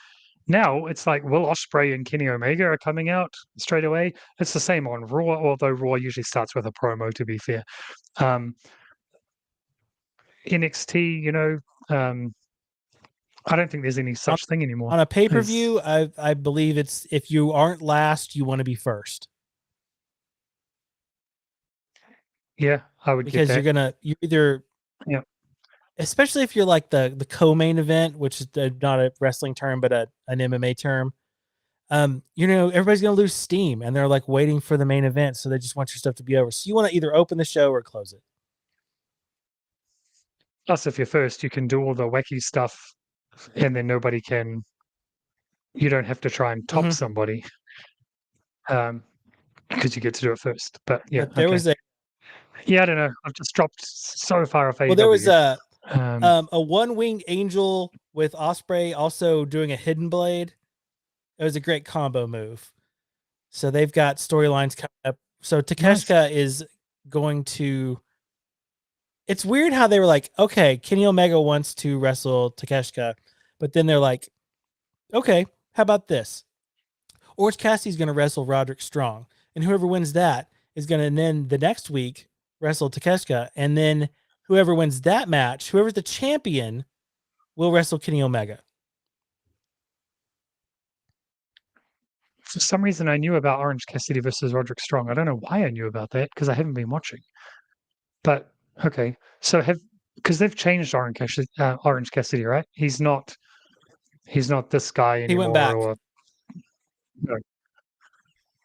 Now it's like Will Ospreay and Kenny Omega are coming out straight away. It's the same on Raw, although Raw usually starts with a promo. To be fair, um, NXT, um, I don't think there's any on, such thing anymore. on a pay per Is view, I believe it's, if you aren't last, you want to be first, Yeah, I would get because that. you either, Yeah. especially if you're like the co-main event, which is not a wrestling term but an MMA term. Everybody's gonna lose steam, and they're like waiting for the main event, so they just want your stuff to be over. So you want to either open the show or close it. Plus, if you're first, you can do all the wacky stuff, and then nobody can. You don't have to try and top Mhm. somebody, because you get to do it first. But yeah, But there okay. was a Yeah, I don't know. I've just dropped so far off well, there was AEW. Um, a one-winged angel with Osprey also doing a hidden blade. It was a great combo move. So they've got storylines coming up. So nice. Takeshita is going to. It's weird how they were like, okay, Kenny Omega wants to wrestle Takeshita, but then they're like, okay, how about this? Orange Cassidy's going to wrestle Roderick Strong, and whoever wins that is going to then the next week wrestle Takeshita, and then whoever wins that match, whoever's the champion, will wrestle Kenny Omega. For some reason, I knew about Orange Cassidy versus Roderick Strong. I don't know why I knew about that because I haven't been watching. But okay, so because they've changed Orange Cassidy, right? He's not this guy He went anymore, back. or no.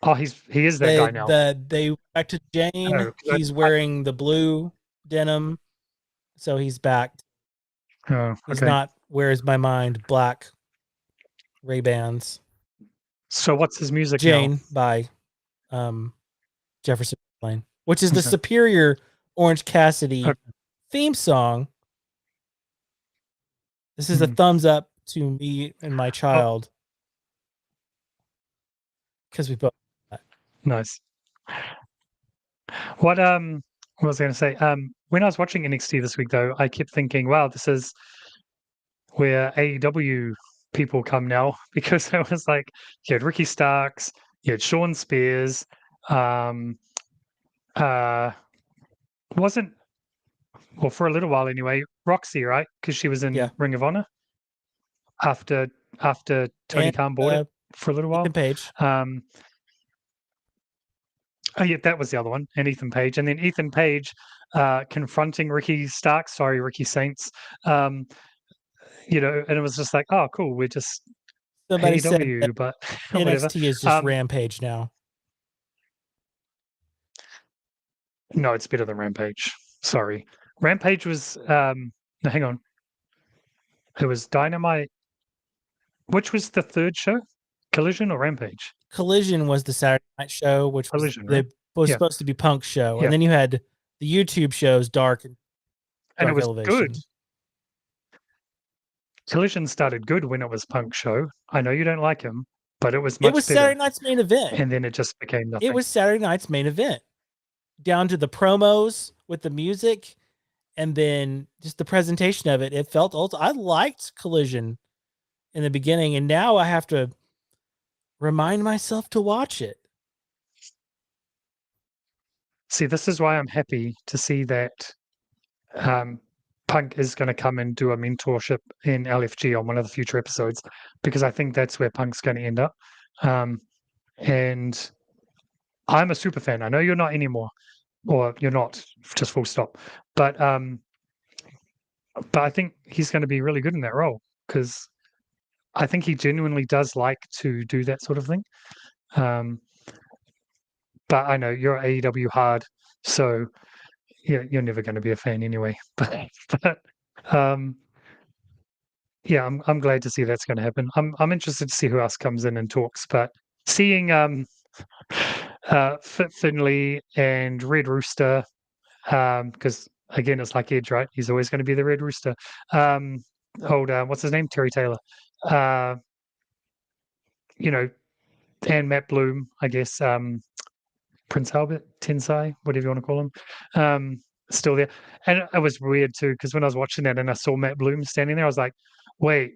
Oh, he is that guy now. They went back to Jane. Oh, 'cause He's wearing the blue denim, so he's back. oh, He's okay. not Where's My Mind black Ray-Bans. So what's his music Jane by Jefferson Airplane, which is the Okay. superior Orange Cassidy Okay. theme song. This is a thumbs up to me and my child because we both. now? Nice. What was I going to say? When I was watching NXT this week, though, I kept thinking, "Wow, this is where AEW people come now," because it was like you had Ricky Starks, you had Sean Spears, wasn't well for a little while anyway. Roxy, right? Because she was in Yeah. Ring of Honor after Tony And, Khan bought it for a little while. Ethan Page. Oh yeah, that was the other one, and Ethan Page, and then Ethan Page confronting Ricky Starks, Ricky Saints, and it was just like, oh, cool, we're just Somebody said AEW, that but whatever. NXT is just Rampage now. No, it's better than Rampage. Sorry, Rampage was no, hang on, it was Dynamite. Which was the third show? Collision or Rampage? Collision was the Saturday night show, which Collision, was, right? was Yeah. supposed to be Punk's show, Yeah. and then you had the YouTube shows, Dark and it was Elevation. good. Collision started good when it was Punk's show. I know you don't like him, but it was much better. Saturday night's main event. And then it just became nothing. It was Saturday night's main event, down to the promos with the music, and then just the presentation of it. It felt old. I liked Collision in the beginning, and now I have to remind myself to watch it. See, this is why I'm happy to see that Punk is going to come and do a mentorship in LFG on one of the future episodes, because I think that's where Punk's going to end up. And I'm a super fan. I know you're not anymore, or you're not, just full stop. But I think he's going to be really good in that role, because I think he genuinely does like to do that sort of thing. But I know you're AEW hard, so yeah, you're never going to be a fan anyway. But yeah, I'm glad to see that's going to happen. I'm interested to see who else comes in and talks. But seeing Fit Finley and Red Rooster, because again, it's like Edge, right? He's always going to be the Red Rooster. What's his name? Terry Taylor. And Matt Bloom, I guess. Prince Albert, Tensai, whatever you want to call him, still there. And it was weird too, because when I was watching that and I saw Matt Bloom standing there, I was like, wait,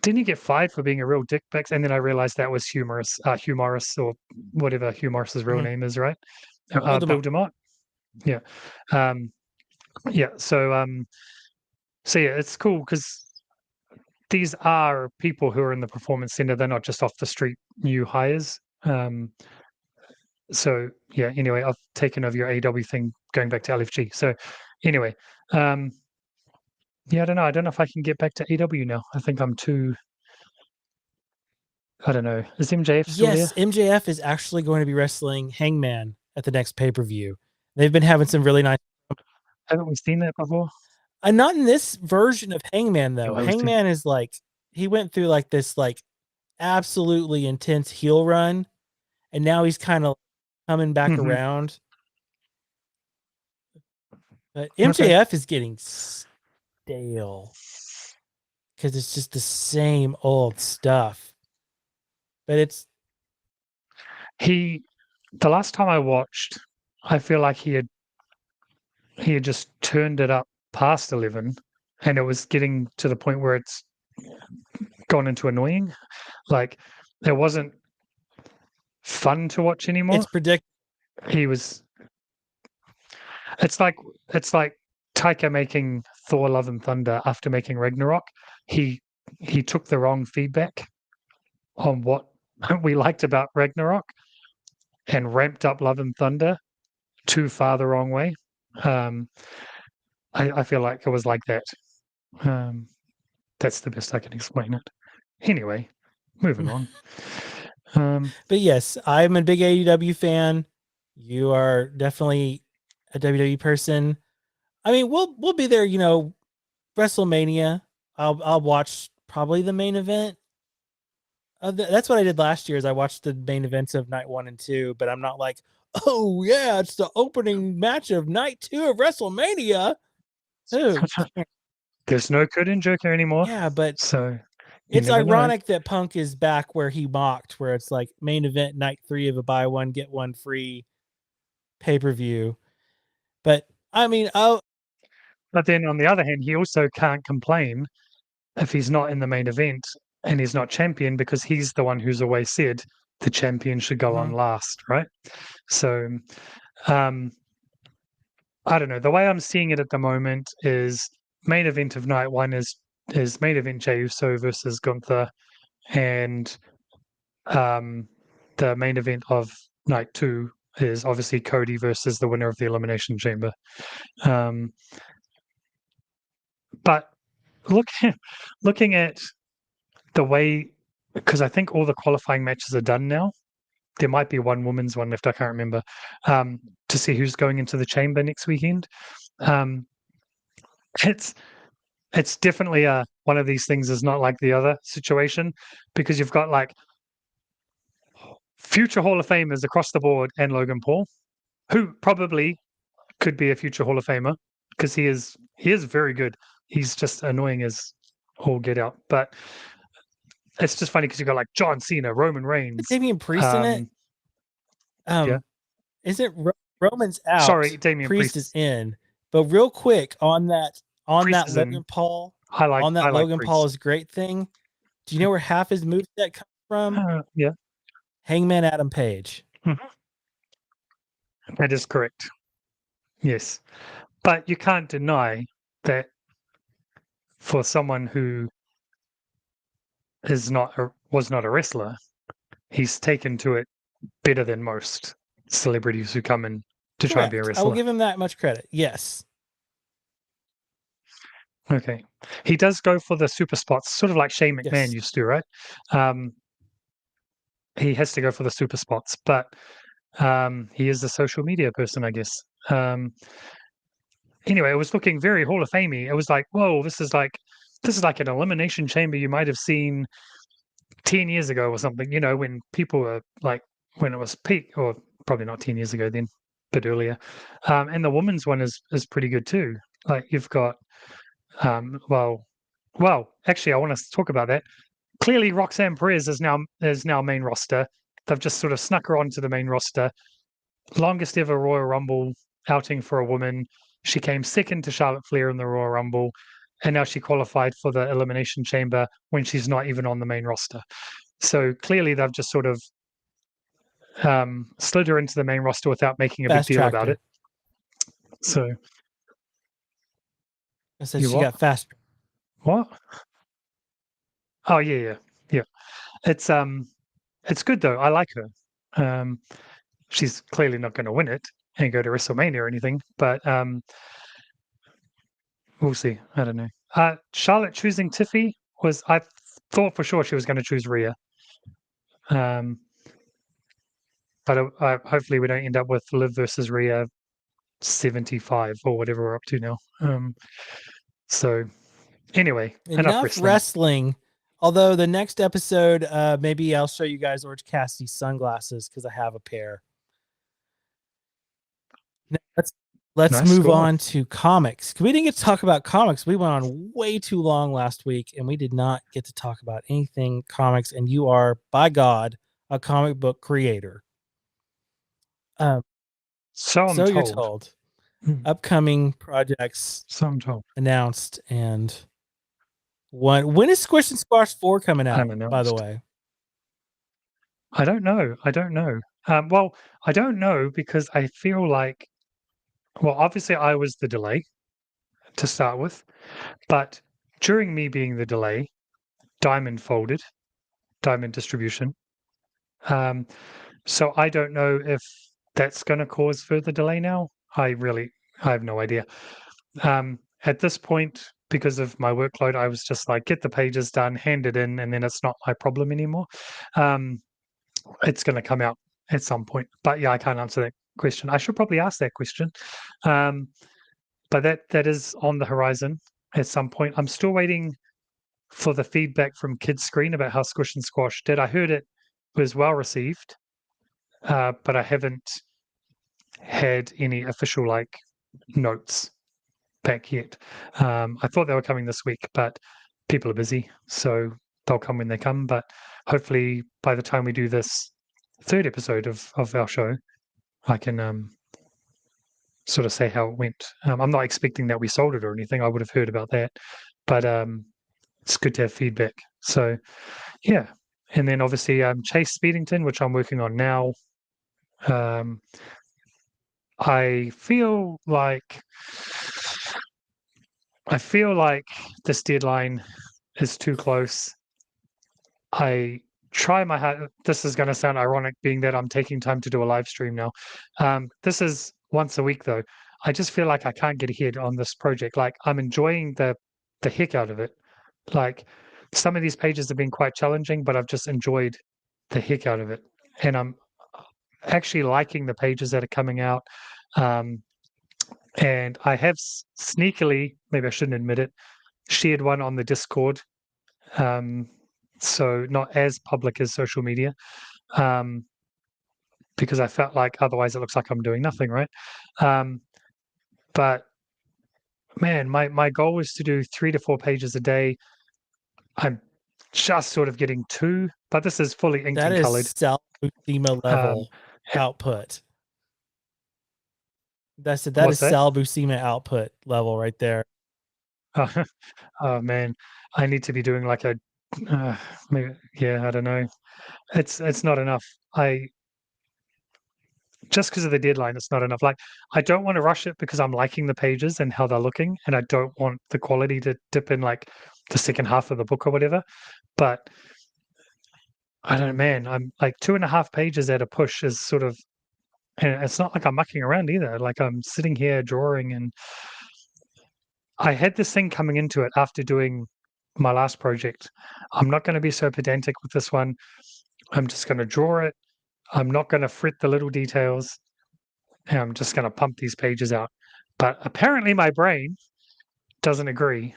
didn't he get fired for being a real dickbag? And then I realized that was Hugh Morris, or whatever Hugh Morris's real name is, right? Bill DeMott. Yeah. Yeah. So yeah, it's cool because these are people who are in the performance center. They're not just off the street new hires. So yeah, anyway, I've taken over your AEW thing, going back to LFG. So anyway, yeah, I don't know. I don't know if I can get back to AEW now. I think I'm too. I don't know. Is MJF still there? Yes, MJF is actually going to be wrestling Hangman at the next pay-per-view. They've been having some really nice. Haven't we seen that before? Not in this version of Hangman though. Hangman is like, he went through like this like absolutely intense heel run, and now he's kind of coming back around. But MJF is getting stale because it's just the same old stuff. But it's the last time I watched, I feel like he had just turned it up past 11, and it was getting to the point where it's gone into annoying. Like, it wasn't fun to watch anymore. It's predictable. It's like Taika making Thor: Love and Thunder after making Ragnarok. He took the wrong feedback on what we liked about Ragnarok and ramped up Love and Thunder too far the wrong way. I feel like it was like that. That's the best I can explain it. Anyway, moving on. But yes, I'm a big AEW fan. You are definitely a WWE person. I mean, we'll be there, WrestleMania. I'll watch probably the main event. That's what I did last year. Is I watched the main events of night 1 and 2, but I'm not like, oh yeah, it's the opening match of night 2 of WrestleMania. Ooh, There's no Kurt Joker anymore. yeah, but so it's ironic that Punk is back where he mocked, where it's like main event night 3 of a buy one get one free pay-per-view. But I mean, but then on the other hand, he also can't complain if he's not in the main event and he's not champion, because he's the one who's always said the champion should go on last, right? So I don't know. The way I'm seeing it at the moment is main event of night 1 is main event Jey Uso versus Gunther, and the main event of night 2 is obviously Cody versus the winner of the Elimination Chamber. But looking at the way, because I think all the qualifying matches are done now. There might be one women's one left, I can't remember, to see who's going into the chamber next weekend. It's definitely one of these things is not like the other situation, because you've got like future Hall of Famers across the board and Logan Paul, who probably could be a future Hall of Famer because he is very good. He's just annoying as all get out. But it's just funny because you've got like John Cena, Roman Reigns, Damian Priest in it. Yeah. Isn't Roman's out? Sorry, Damian Priest is in. But real quick on that Priest is in. Logan Paul, I like Logan Priest. Paul is great thing. Do you know where half his moveset comes from? Yeah. Hangman Adam Page. That is correct. Yes. But you can't deny that for someone who was not a wrestler, he's taken to it better than most celebrities who come in to try and be a wrestler. I will give him that much credit. Yes. Okay. He does go for the super spots, sort of like Shane McMahon used to, right? He has to go for the super spots, but he is a social media person, I guess. Anyway, it was looking very Hall of Famey. It was like, whoa, this is like an elimination chamber you might have seen 10 years ago or something, when people were like, when it was peak, or probably not 10 years ago then, but earlier. And the women's one is pretty good too. Like you've got, well, actually, I want to talk about that. Clearly, Roxanne Perez is now main roster. They've just sort of snuck her onto the main roster. Longest ever Royal Rumble outing for a woman. She came second to Charlotte Flair in the Royal Rumble, and now she qualified for the Elimination Chamber when she's not even on the main roster. So clearly, they've just sort of slid her into the main roster without making a big deal about it. So I said she got fast. What? Oh yeah. It's good though. I like her. She's clearly not going to win it and go to WrestleMania or anything, but we'll see. I don't know. Charlotte choosing Tiffy I thought for sure she was going to choose Rhea. But hopefully we don't end up with Liv versus Rhea 75 or whatever we're up to now. So anyway, enough wrestling. Although the next episode, maybe I'll show you guys Orange Cassidy's sunglasses because I have a pair. Now, let's move on to comics. We didn't get to talk about comics. We went on way too long last week, and we did not get to talk about anything comics. And you are, by God, a comic book creator. So you're told. Upcoming projects announced, and when is Squish and Squash 4 coming out, by the way? I don't know. Well, I don't know because I feel like, well, obviously I was the delay to start with, but during me being the delay, Diamond folded, Diamond Distribution. So I don't know if that's going to cause further delay now. I have no idea. at this point, because of my workload, I was just like, get the pages done, hand it in, and then it's not my problem anymore. It's going to come out at some point. But yeah, I can't answer that question. I should probably ask that question. But that is on the horizon at some point. I'm still waiting for the feedback from Kids Screen about how Squish and Squash did. I heard it was well received, but I haven't had any official like notes back yet. I thought they were coming this week, but people are busy, so they'll come when they come. But hopefully, by the time we do this third episode of our show, I can sort of say how it went. I'm not expecting that we sold it or anything. I would have heard about that, but it's good to have feedback. So yeah, and then obviously Chase Speedington, which I'm working on now. I feel like this deadline is too close. I try my hard. This is going to sound ironic, being that I'm taking time to do a live stream now. This is once a week though. I just feel like I can't get ahead on this project. Like I'm enjoying the heck out of it. Like some of these pages have been quite challenging, but I've just enjoyed the heck out of it, and I'm actually liking the pages that are coming out. And I have sneakily, maybe I shouldn't admit it, shared one on the Discord. So not as public as social media, because I felt like otherwise it looks like I'm doing nothing, right? But man, my goal was to do 3 to 4 pages a day. I'm just sort of getting 2, but this is fully inked That and is colored. Sal Buscema level output. That is What's that? Sal Buscema output level right there. Oh man, I need to be doing like a maybe, yeah, I don't know. It's not enough. I just because of the deadline, it's not enough. Like I don't want to rush it because I'm liking the pages and how they're looking, and I don't want the quality to dip in like the second half of the book or whatever. But I don't know, man. I'm like 2.5 pages at a push is sort of, and it's not like I'm mucking around either. Like I'm sitting here drawing, and I had this thing coming into it after doing my last project. I'm not going to be so pedantic with this one. I'm just going to draw it. I'm not going to fret the little details. And I'm just going to pump these pages out. But apparently, my brain doesn't agree,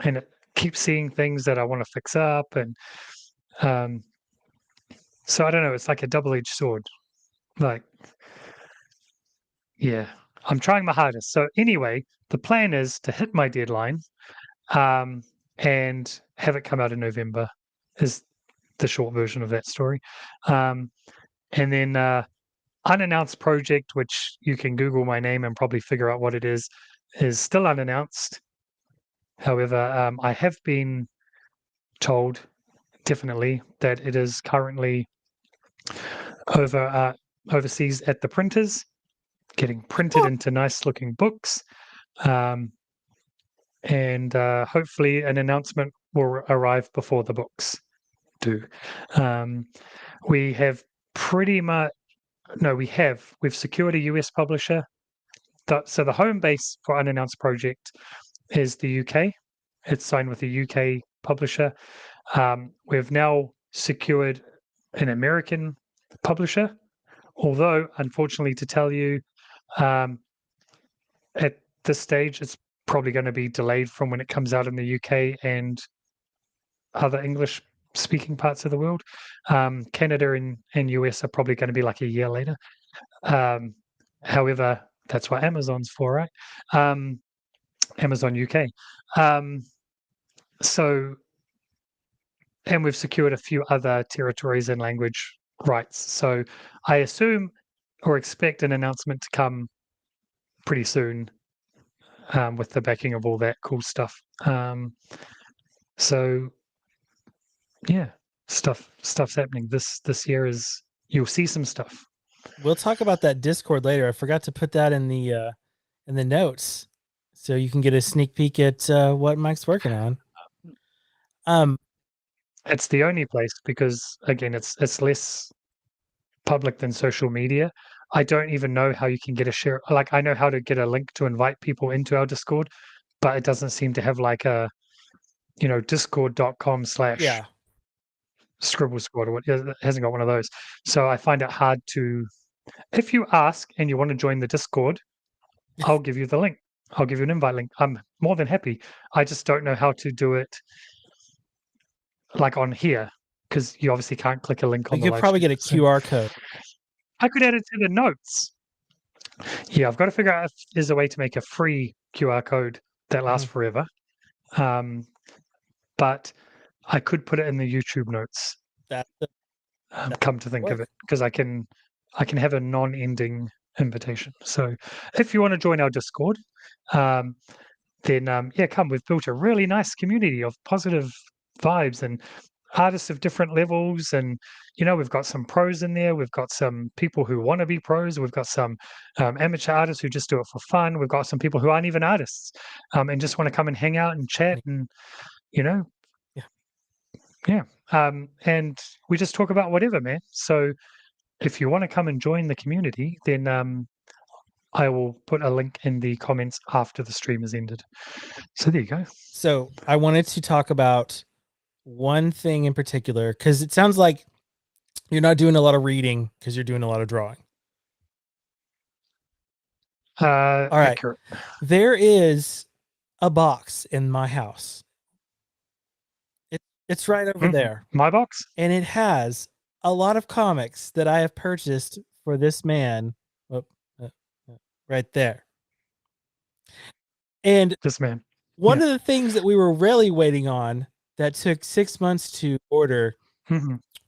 and it keeps seeing things that I want to fix up. And so I don't know. It's like a double-edged sword. Like, yeah, I'm trying my hardest. So anyway, the plan is to hit my deadline and have it come out in November. Is the short version of that story. And then unannounced project, which you can Google my name and probably figure out what it is still unannounced. However, I have been told definitely that it is currently overseas at the printers, getting printed into nice looking books. And hopefully an announcement will arrive before the books do. We have pretty much, no, we've secured a US publisher. So the home base for Unannounced Project is the UK. It's signed with a UK publisher. We've now secured an American publisher, although unfortunately to tell you, at this stage, it's probably going to be delayed from when it comes out in the UK and other English speaking parts of the world. Canada and US are probably going to be like a year later. However, that's what Amazon's for, right? Amazon UK. So, and we've secured a few other territories and language rights. So I assume or expect an announcement to come pretty soon with the backing of all that cool stuff. So yeah, stuff's happening. This year is, you'll see some stuff. We'll talk about that Discord later. I forgot to put that in the notes, so you can get a sneak peek at what Mike's working on. It's the only place because again, it's less public than social media. I don't even know how you can get a share. Like I know how to get a link to invite people into our Discord, but it doesn't seem to have like a, discord.com / Yeah. Scribble Squad or what. It hasn't got one of those. So I find it hard to, if you ask and you want to join the Discord, I'll give you the link. I'll give you an invite link. I'm more than happy. I just don't know how to do it like on here, because you obviously can't click a link on You the could live probably get stream. a QR code. I could add it to the notes. Yeah, I've got to figure out if there's a way to make a free QR code that lasts forever. But I could put it in the YouTube notes. That Come to think of it, because I can have a non-ending invitation. So if you want to join our Discord, then come. We've built a really nice community of positive vibes and artists of different levels, and we've got some pros in there. We've got some people who want to be pros. We've got some amateur artists who just do it for fun. We've got some people who aren't even artists and just want to come and hang out and chat and and we just talk about whatever, man. So if you want to come and join the community, then I will put a link in the comments after the stream is ended. So there you go. So I wanted to talk about one thing in particular, because it sounds like you're not doing a lot of reading because you're doing a lot of drawing. All right. Accurate. There is a box in my house. It's right over there. My box? And it has a lot of comics that I have purchased for this man. Right there. And this man. One of the things that we were really waiting on that took 6 months to order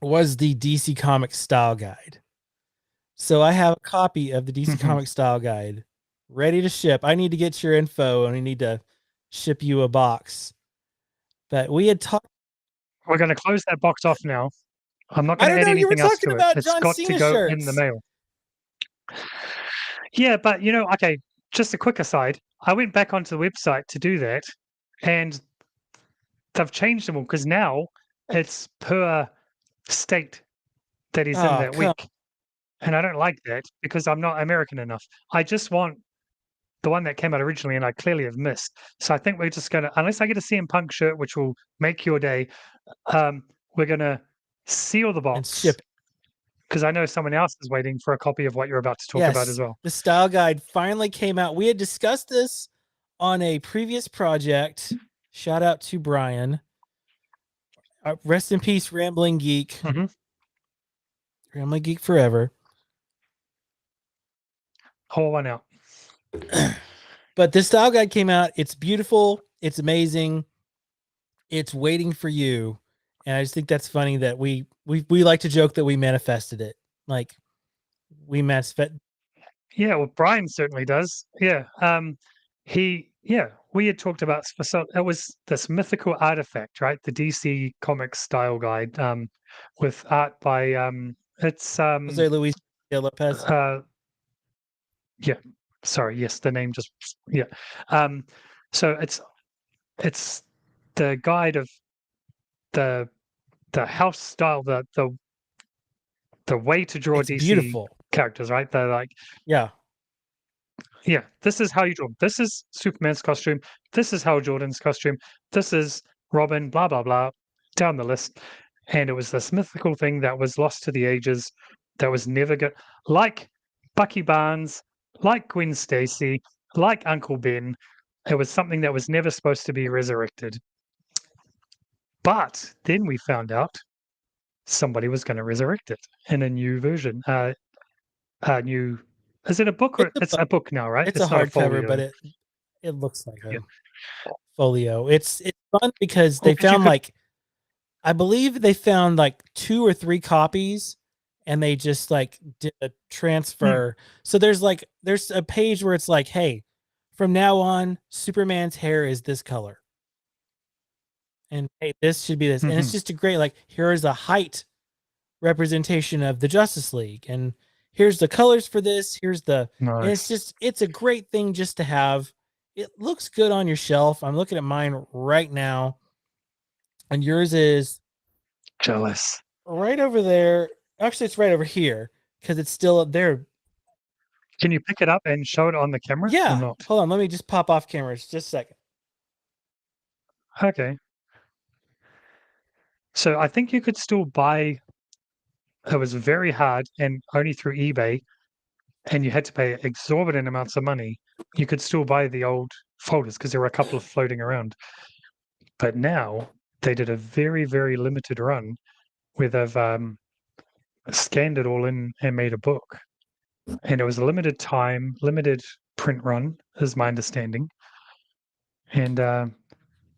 was the DC Comics Style Guide. So I have a copy of the DC Comics Style Guide ready to ship. I need to get your info and we need to ship you a box. But we had talked. We're going to close that box off now. I'm not going to add anything else to it. It's got to go in the mail. Yeah, but okay, just a quick aside. I went back onto the website to do that, and they've changed them all because now it's per state that he's in that week. And I don't like that because I'm not American enough. I just want the one that came out originally, and I clearly have missed. So I think we're just going to, unless I get a CM Punk shirt, which will make your day, we're going to seal the box. And ship. Because I know someone else is waiting for a copy of what you're about to talk about as well. The Style Guide finally came out. We had discussed this on a previous project. Shout out to Brian. Rest in peace, Rambling Geek. Rambling Geek forever. Whole one out. But the Style Guide came out. It's beautiful. It's amazing. It's waiting for you. And I just think that's funny that we like to joke that we manifested it. Like we manifest. Yeah, well, Brian certainly does. Yeah. We had talked about, so it was this mythical artifact, right? The DC Comics Style Guide, with art by it's Jose Luis Lopez. Yeah. Sorry, yes, the name just so it's the guide of the house style, the way to draw DC beautiful characters, right? They're like, yeah, this is how you draw. This is Superman's costume. This is Hal Jordan's costume. This is Robin, blah, blah, blah, down the list. And it was this mythical thing that was lost to the ages, that was never good. Like Bucky Barnes, like Gwen Stacy, like Uncle Ben. It was something that was never supposed to be resurrected. But then we found out somebody was going to resurrect it in a new version. New, is it a book? Or it's a book now, right? It's a hardcover, but it looks like a folio. It's fun because they found I believe they found like 2 or 3 copies, and they just like did a transfer. So there's a page where it's like, hey, from now on, Superman's hair is this color. And hey, this should be this. And it's just a great, like, here is a height representation of the Justice League. And here's the colors for this. Here's the, and it's a great thing just to have. It looks good on your shelf. I'm looking at mine right now. And yours is jealous. Right over there. Actually, it's right over here because it's still up there. Can you pick it up and show it on the camera? Yeah. Hold on. Let me just pop off camera. Just a second. Okay. So I think you could still buy. It was very hard, and only through eBay, and you had to pay exorbitant amounts of money. You could still buy the old folders because there were a couple of floating around. But now they did a very, very limited run where they've scanned it all in and made a book. And it was a limited time, limited print run, is my understanding. And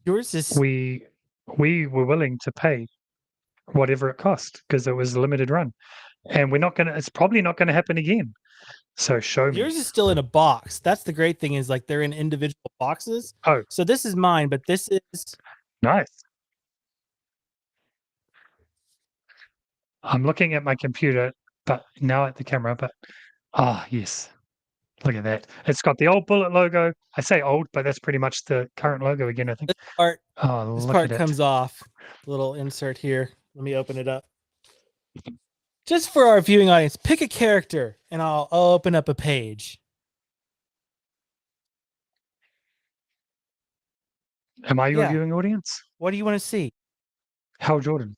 Yours is we were willing to pay whatever it cost because it was a limited run. And we're not gonna. It's probably not going to happen again. So show me. yours is still in a box. That's the great thing is like they're in individual boxes. Oh, So this is mine, but this is nice. I'm looking at my computer, but now at the camera. But yes, look at that. It's got the old Bullet logo. I say old, but that's pretty much the current logo again, I think. part. Oh, This look part at comes it. off. Little insert here. Let me open it up. Just for our viewing audience, pick a character, and I'll open up a page. Am I your Yeah. viewing audience? What do you want to see? Hal Jordan.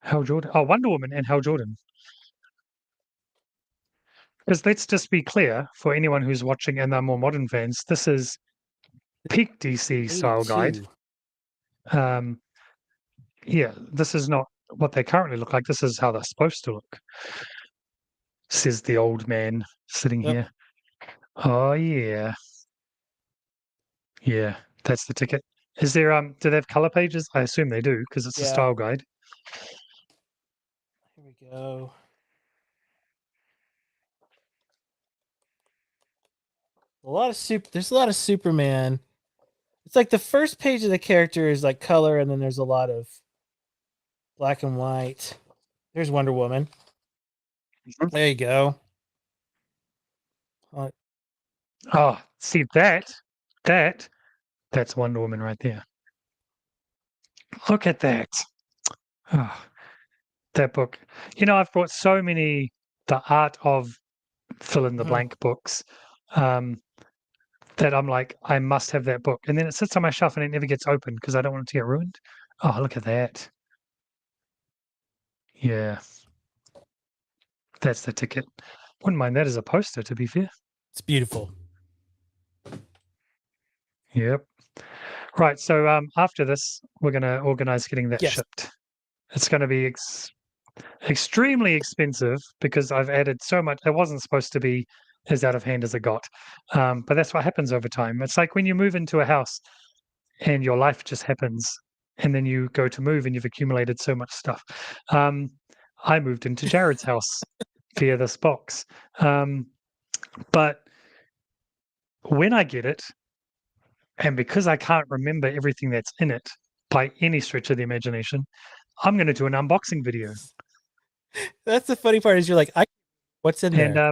Hal Jordan. Oh, Wonder Woman and Hal Jordan. Because let's just be clear for anyone who's watching and they're more modern fans, this is peak DC style guide. 82. Yeah, this is not what they currently look like. This is how they're supposed to look. Says the old man sitting Yep. here. Oh yeah. Yeah, that's the ticket. Is there do they have color pages? I assume they do because it's a Yeah. style guide. Here we go. There's a lot of Superman. It's like the first page of the character is like color, and then there's a lot of black and white. There's Wonder Woman. Mhm. There you go. Oh, see that's Wonder Woman right there. Look at that. Oh, that book. You know, I've brought so many the art of fill in the Mhm. blank books that I'm like, I must have that book. And then it sits on my shelf and it never gets opened because I don't want it to get ruined. Oh, look at that. Yeah. That's the ticket. Wouldn't mind that as a poster, to be fair. It's beautiful. Yep. Right. So after this, we're going to organize getting that Yes. shipped. It's going to be extremely expensive because I've added so much. It wasn't supposed to be as out of hand as it got. But that's what happens over time. It's like when you move into a house and your life just happens, and then you go to move and you've accumulated so much stuff. I moved into Jared's house via this box. But when I get it, and because I can't remember everything that's in it by any stretch of the imagination, I'm going to do an unboxing video. That's the funny part is you're like, what's in And there?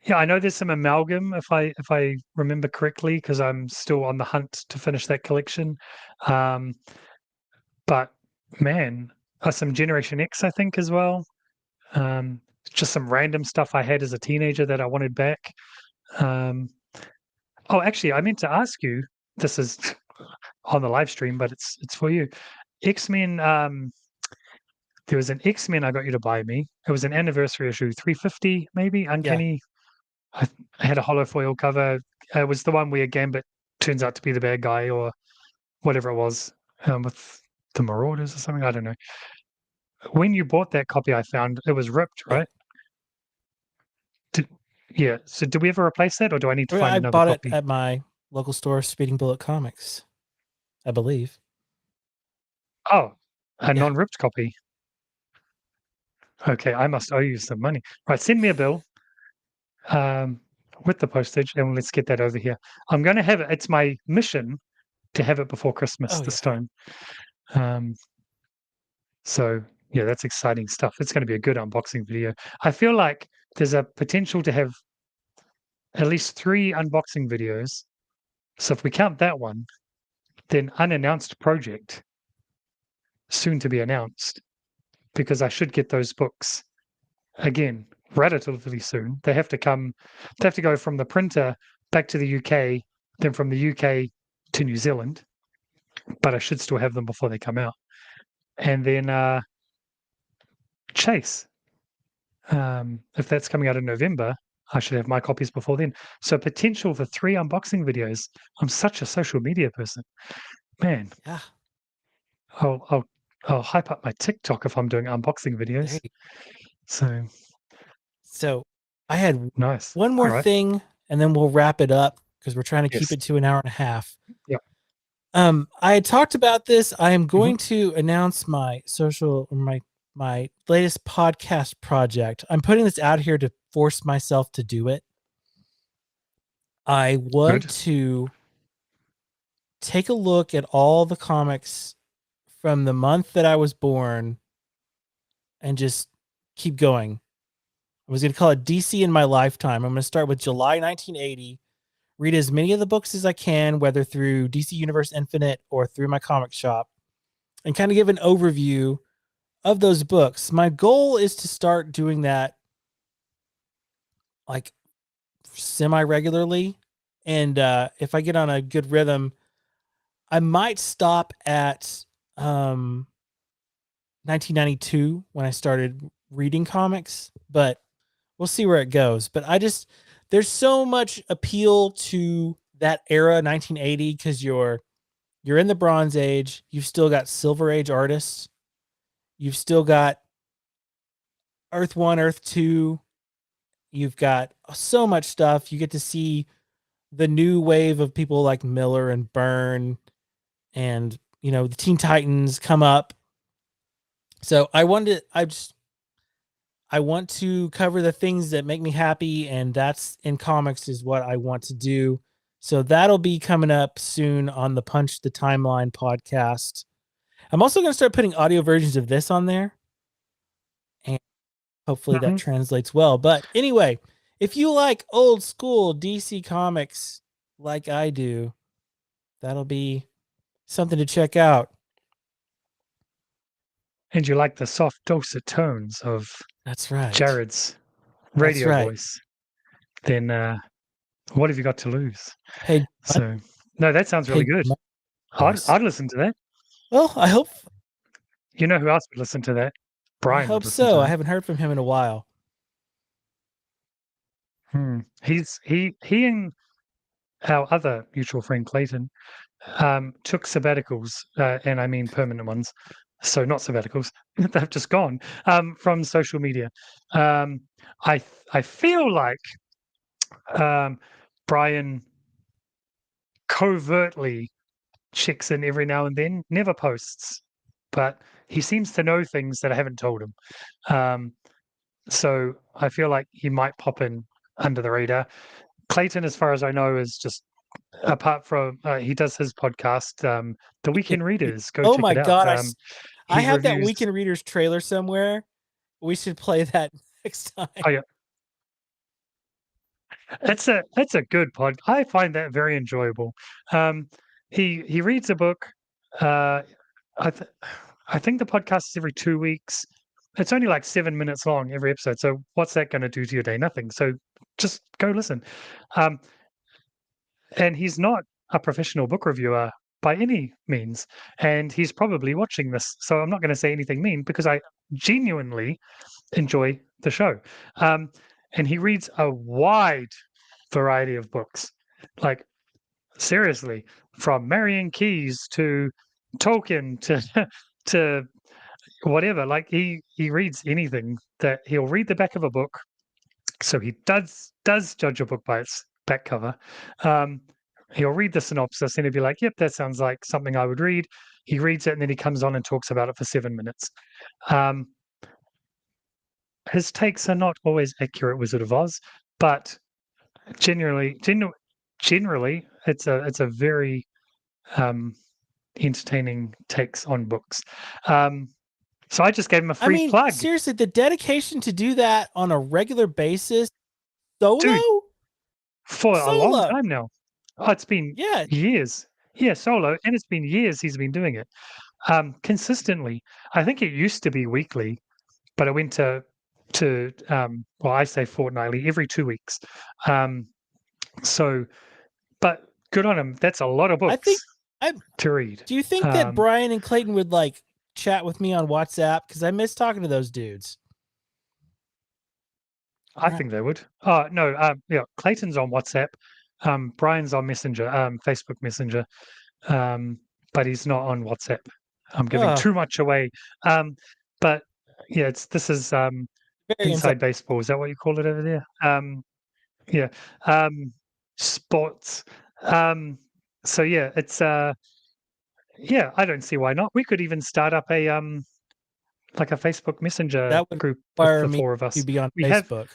yeah, I know there's some amalgam if I remember correctly because I'm still on the hunt to finish that collection. But man, some Generation X I think as well. Just some random stuff I had as a teenager that I wanted back. Oh, actually, I meant to ask you. This is on the live stream, but it's for you. X-Men. There was an X-Men I got you to buy me. It was an anniversary issue, 350 maybe. Uncanny. I had a hollow foil cover. It was the one where Gambit turns out to be the bad guy or whatever it was with the Marauders or something. I don't know. When you bought that copy, I found it was ripped, Yeah. right? Yeah. So did we ever replace that, or do I need to find I another bought copy? it at my local store, Speeding Bullet Comics, I believe. Oh, a Yeah. non-ripped copy. Okay, I must owe you some money. Right, send me a bill with the postage, and let's get that over here. I'm going to have it. It's my mission to have it before Christmas Oh, this yeah. time. So yeah, that's exciting stuff. It's going to be a good unboxing video. I feel like there's a potential to have at least 3 unboxing videos. So if we count that one, then unannounced project soon to be announced, because I should get those books again relatively soon. They have to go from the printer back to the UK, then from the UK to New Zealand, but I should still have them before they come out. And then Chase, if that's coming out in November, I should have my copies before then. So potential for 3 unboxing videos. I'm such a social media person, man. Yeah. I'll hype up my TikTok if I'm doing unboxing videos. There you So So I had nice. one more All right. thing, and then we'll wrap it up because we're trying to keep Yes. it to an hour and a half. Yep. I had talked about this. I am Mm-hmm. going to announce my my latest podcast project. I'm putting this out here to force myself to do it. I want Good. to take a look at all the comics from the month that I was born and just keep going. I was going to call it DC in my lifetime. I'm going to start with July 1980, read as many of the books as I can, whether through DC Universe Infinite or through my comic shop, and kind of give an overview of those books. My goal is to start doing that like semi-regularly. And if I get on a good rhythm, I might stop at 1992 when I started reading comics, but we'll see where it goes. But there's so much appeal to that era, 1980, because you're in the Bronze Age. You've still got Silver Age artists. You've still got Earth 1, Earth 2. You've got so much stuff. You get to see the new wave of people like Miller and Byrne and, the Teen Titans come up. So I want to cover the things that make me happy, and that's in comics is what I want to do. So that'll be coming up soon on the Punch the Timeline podcast. I'm also going to start putting audio versions of this on there, and hopefully that translates well. But anyway, if you like old school DC comics like I do, that'll be something to check out. And you like the soft dulcet tones of That's right. Jared's radio right. voice, then what have you got to lose? Hey, So no, that sounds really good. I'd listen to that. Well, I hope. You know who else would listen to that? Brian. I hope so. I haven't heard from him in a while. He and our other mutual friend Clayton took sabbaticals, and I mean permanent ones. So not sabbaticals; they've just gone from social media. I feel like Brian covertly checks in every now and then, never posts, but he seems to know things that I haven't told him. So I feel like he might pop in under the radar. Clayton, as far as I know, is just apart from he does his podcast, The Weekend Readers. Go check it out. God, I have that reviews... Weekend Readers trailer somewhere. We should play that next time. Oh yeah, that's a good pod. I find that very enjoyable. He reads a book. I think the podcast is every 2 weeks. It's only like 7 minutes long every episode. So what's that going to do to your day? Nothing. So just go listen. And he's not a professional book reviewer by any means. And he's probably watching this. So I'm not going to say anything mean because I genuinely enjoy the show. And he reads a wide variety of books. Like, seriously, from Marion Keyes to Tolkien to whatever. Like he reads anything. That he'll read the back of a book. So he does judge a book by its back cover. He'll read the synopsis and he'll be like, yep, that sounds like something I would read. He reads it and then he comes on and talks about it for 7 minutes. His takes are not always accurate, Wizard of Oz, but generally, it's a very entertaining takes on books. So I just gave him a free plug. Seriously, the dedication to do that on a regular basis, solo? Dude, for a long time now. Oh, it's been years. Yeah, solo, and it's been years he's been doing it consistently. I think it used to be weekly, but it went to I say fortnightly, every 2 weeks. So, but good on him. That's a lot of books I think to read. Do you think that Brian and Clayton would like chat with me on WhatsApp? Because I miss talking to those dudes. I think they would. Oh no, yeah, Clayton's on WhatsApp. Brian's on Messenger, Facebook Messenger, but he's not on WhatsApp. I'm giving too much away. But yeah, this is Very inside baseball. Is that what you call it over there? Yeah. Sports. So yeah, it's yeah, I don't see why not. We could even start up a like a Facebook Messenger That would group with require the me four of us. to be on We Facebook.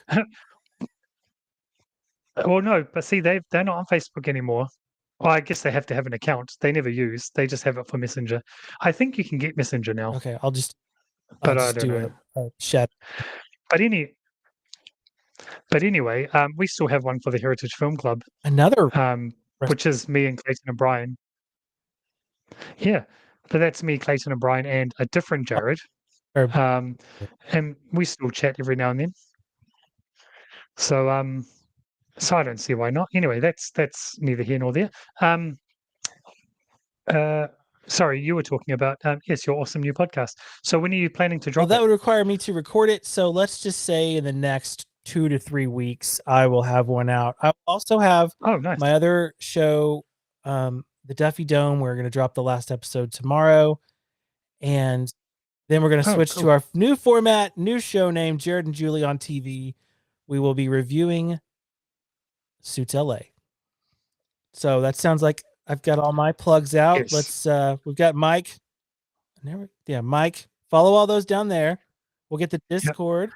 Well, no, but see, they're not on Facebook anymore. Well, I guess they have to have an account. They never use. They just have it for Messenger. I think you can get Messenger now. Okay, I'll just but I don't know. a chat. But anyway, we still have one for the Heritage Film Club. Another, which is me and Clayton and Brian. Yeah, but that's me, Clayton and Brian, and a different Jared. And we still chat every now and then. So so I don't see why not. Anyway, that's neither here nor there. Sorry, you were talking about yes, your awesome new podcast. So when are you planning to drop that would require me to record it. So let's just say in the next 2 to 3 weeks, I will have one out. I also have my other show, the Duffy Dome. We're going to drop the last episode tomorrow, and then we're going to switch to our new format, new show name, Jared and Julie on TV. We will be reviewing Suits LA. So that sounds like I've got all my plugs out. Let's we've got Mike. Mike. Follow all those down there. We'll get the Discord.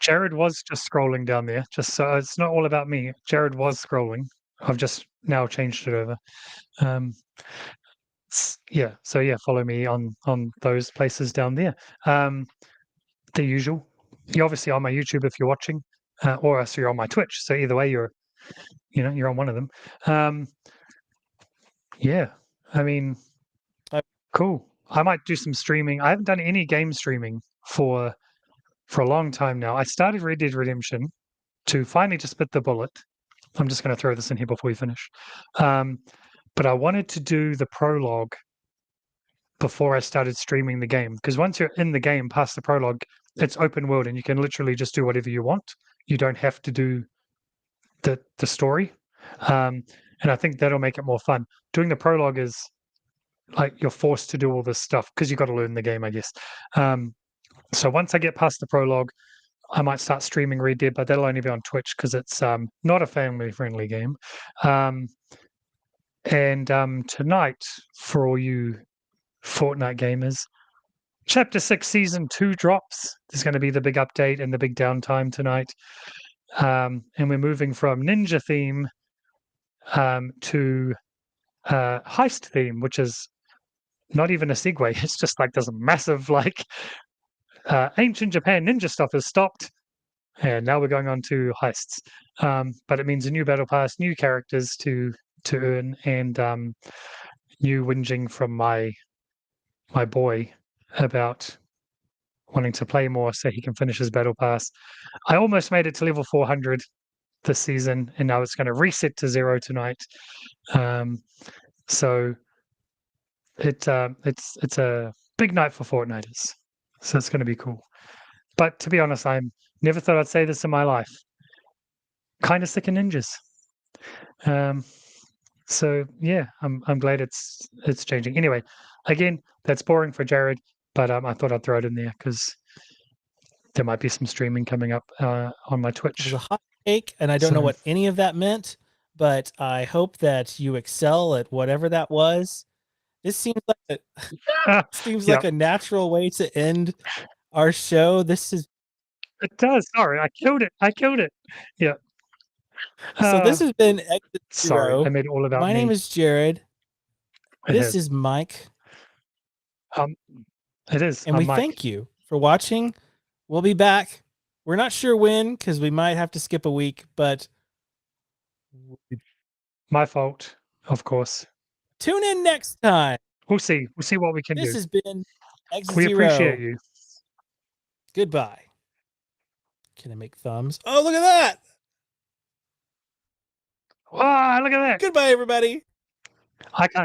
Jared was just scrolling down there, just so it's not all about me. Jared was scrolling. I've just now changed it over. So follow me on those places down there. The usual. You're obviously on my YouTube if you're watching, or else you're on my Twitch. So either way, you're on one of them. Yeah, I mean, cool. I might do some streaming. I haven't done any game streaming for a long time now. I started Red Dead Redemption to finally just bit the bullet. I'm just going to throw this in here before we finish. But I wanted to do the prologue before I started streaming the game, because once you're in the game past the prologue, it's open world and you can literally just do whatever you want. You don't have to do the story. And I think that'll make it more fun. Doing the prologue is like you're forced to do all this stuff because you got to learn the game, I guess. So once I get past the prologue, I might start streaming Red Dead, but that'll only be on Twitch because it's not a family-friendly game. And tonight, for all you Fortnite gamers, Chapter 6 Season 2 drops. There's going to be the big update and the big downtime tonight. And we're moving from ninja theme to heist theme, which is not even a segue. It's just like this massive, like, ancient Japan ninja stuff has stopped. And now we're going on to heists. But it means a new battle pass, new characters to earn, and new whinging from my boy about wanting to play more so he can finish his battle pass. I almost made it to level 400 this season, and now it's going to reset to 0 tonight. So it's a big night for Fortniters. So it's going to be cool. But to be honest, I never thought I'd say this in my life. Kind of sick of ninjas. So yeah, I'm glad it's changing. Anyway, again, that's boring for Jared, but I thought I'd throw it in there because there might be some streaming coming up on my Twitch. It was a hot take, and I don't know what any of that meant, but I hope that you excel at whatever that was. This seems like like a natural way to end our show. It does. Sorry, I killed it. Yeah. So this has been Exit Sorry, Zero. I made it all about My name is Jared. This is Mike. It is. And we thank you for watching. We'll be back. We're not sure when because we might have to skip a week, but my fault, of course. Tune in next time. We'll see. We'll see what we can do. This has been Exit We Zero. appreciate you. Goodbye. Can I make thumbs? Oh, look at that. Wow, look at that. Goodbye, everybody. I can't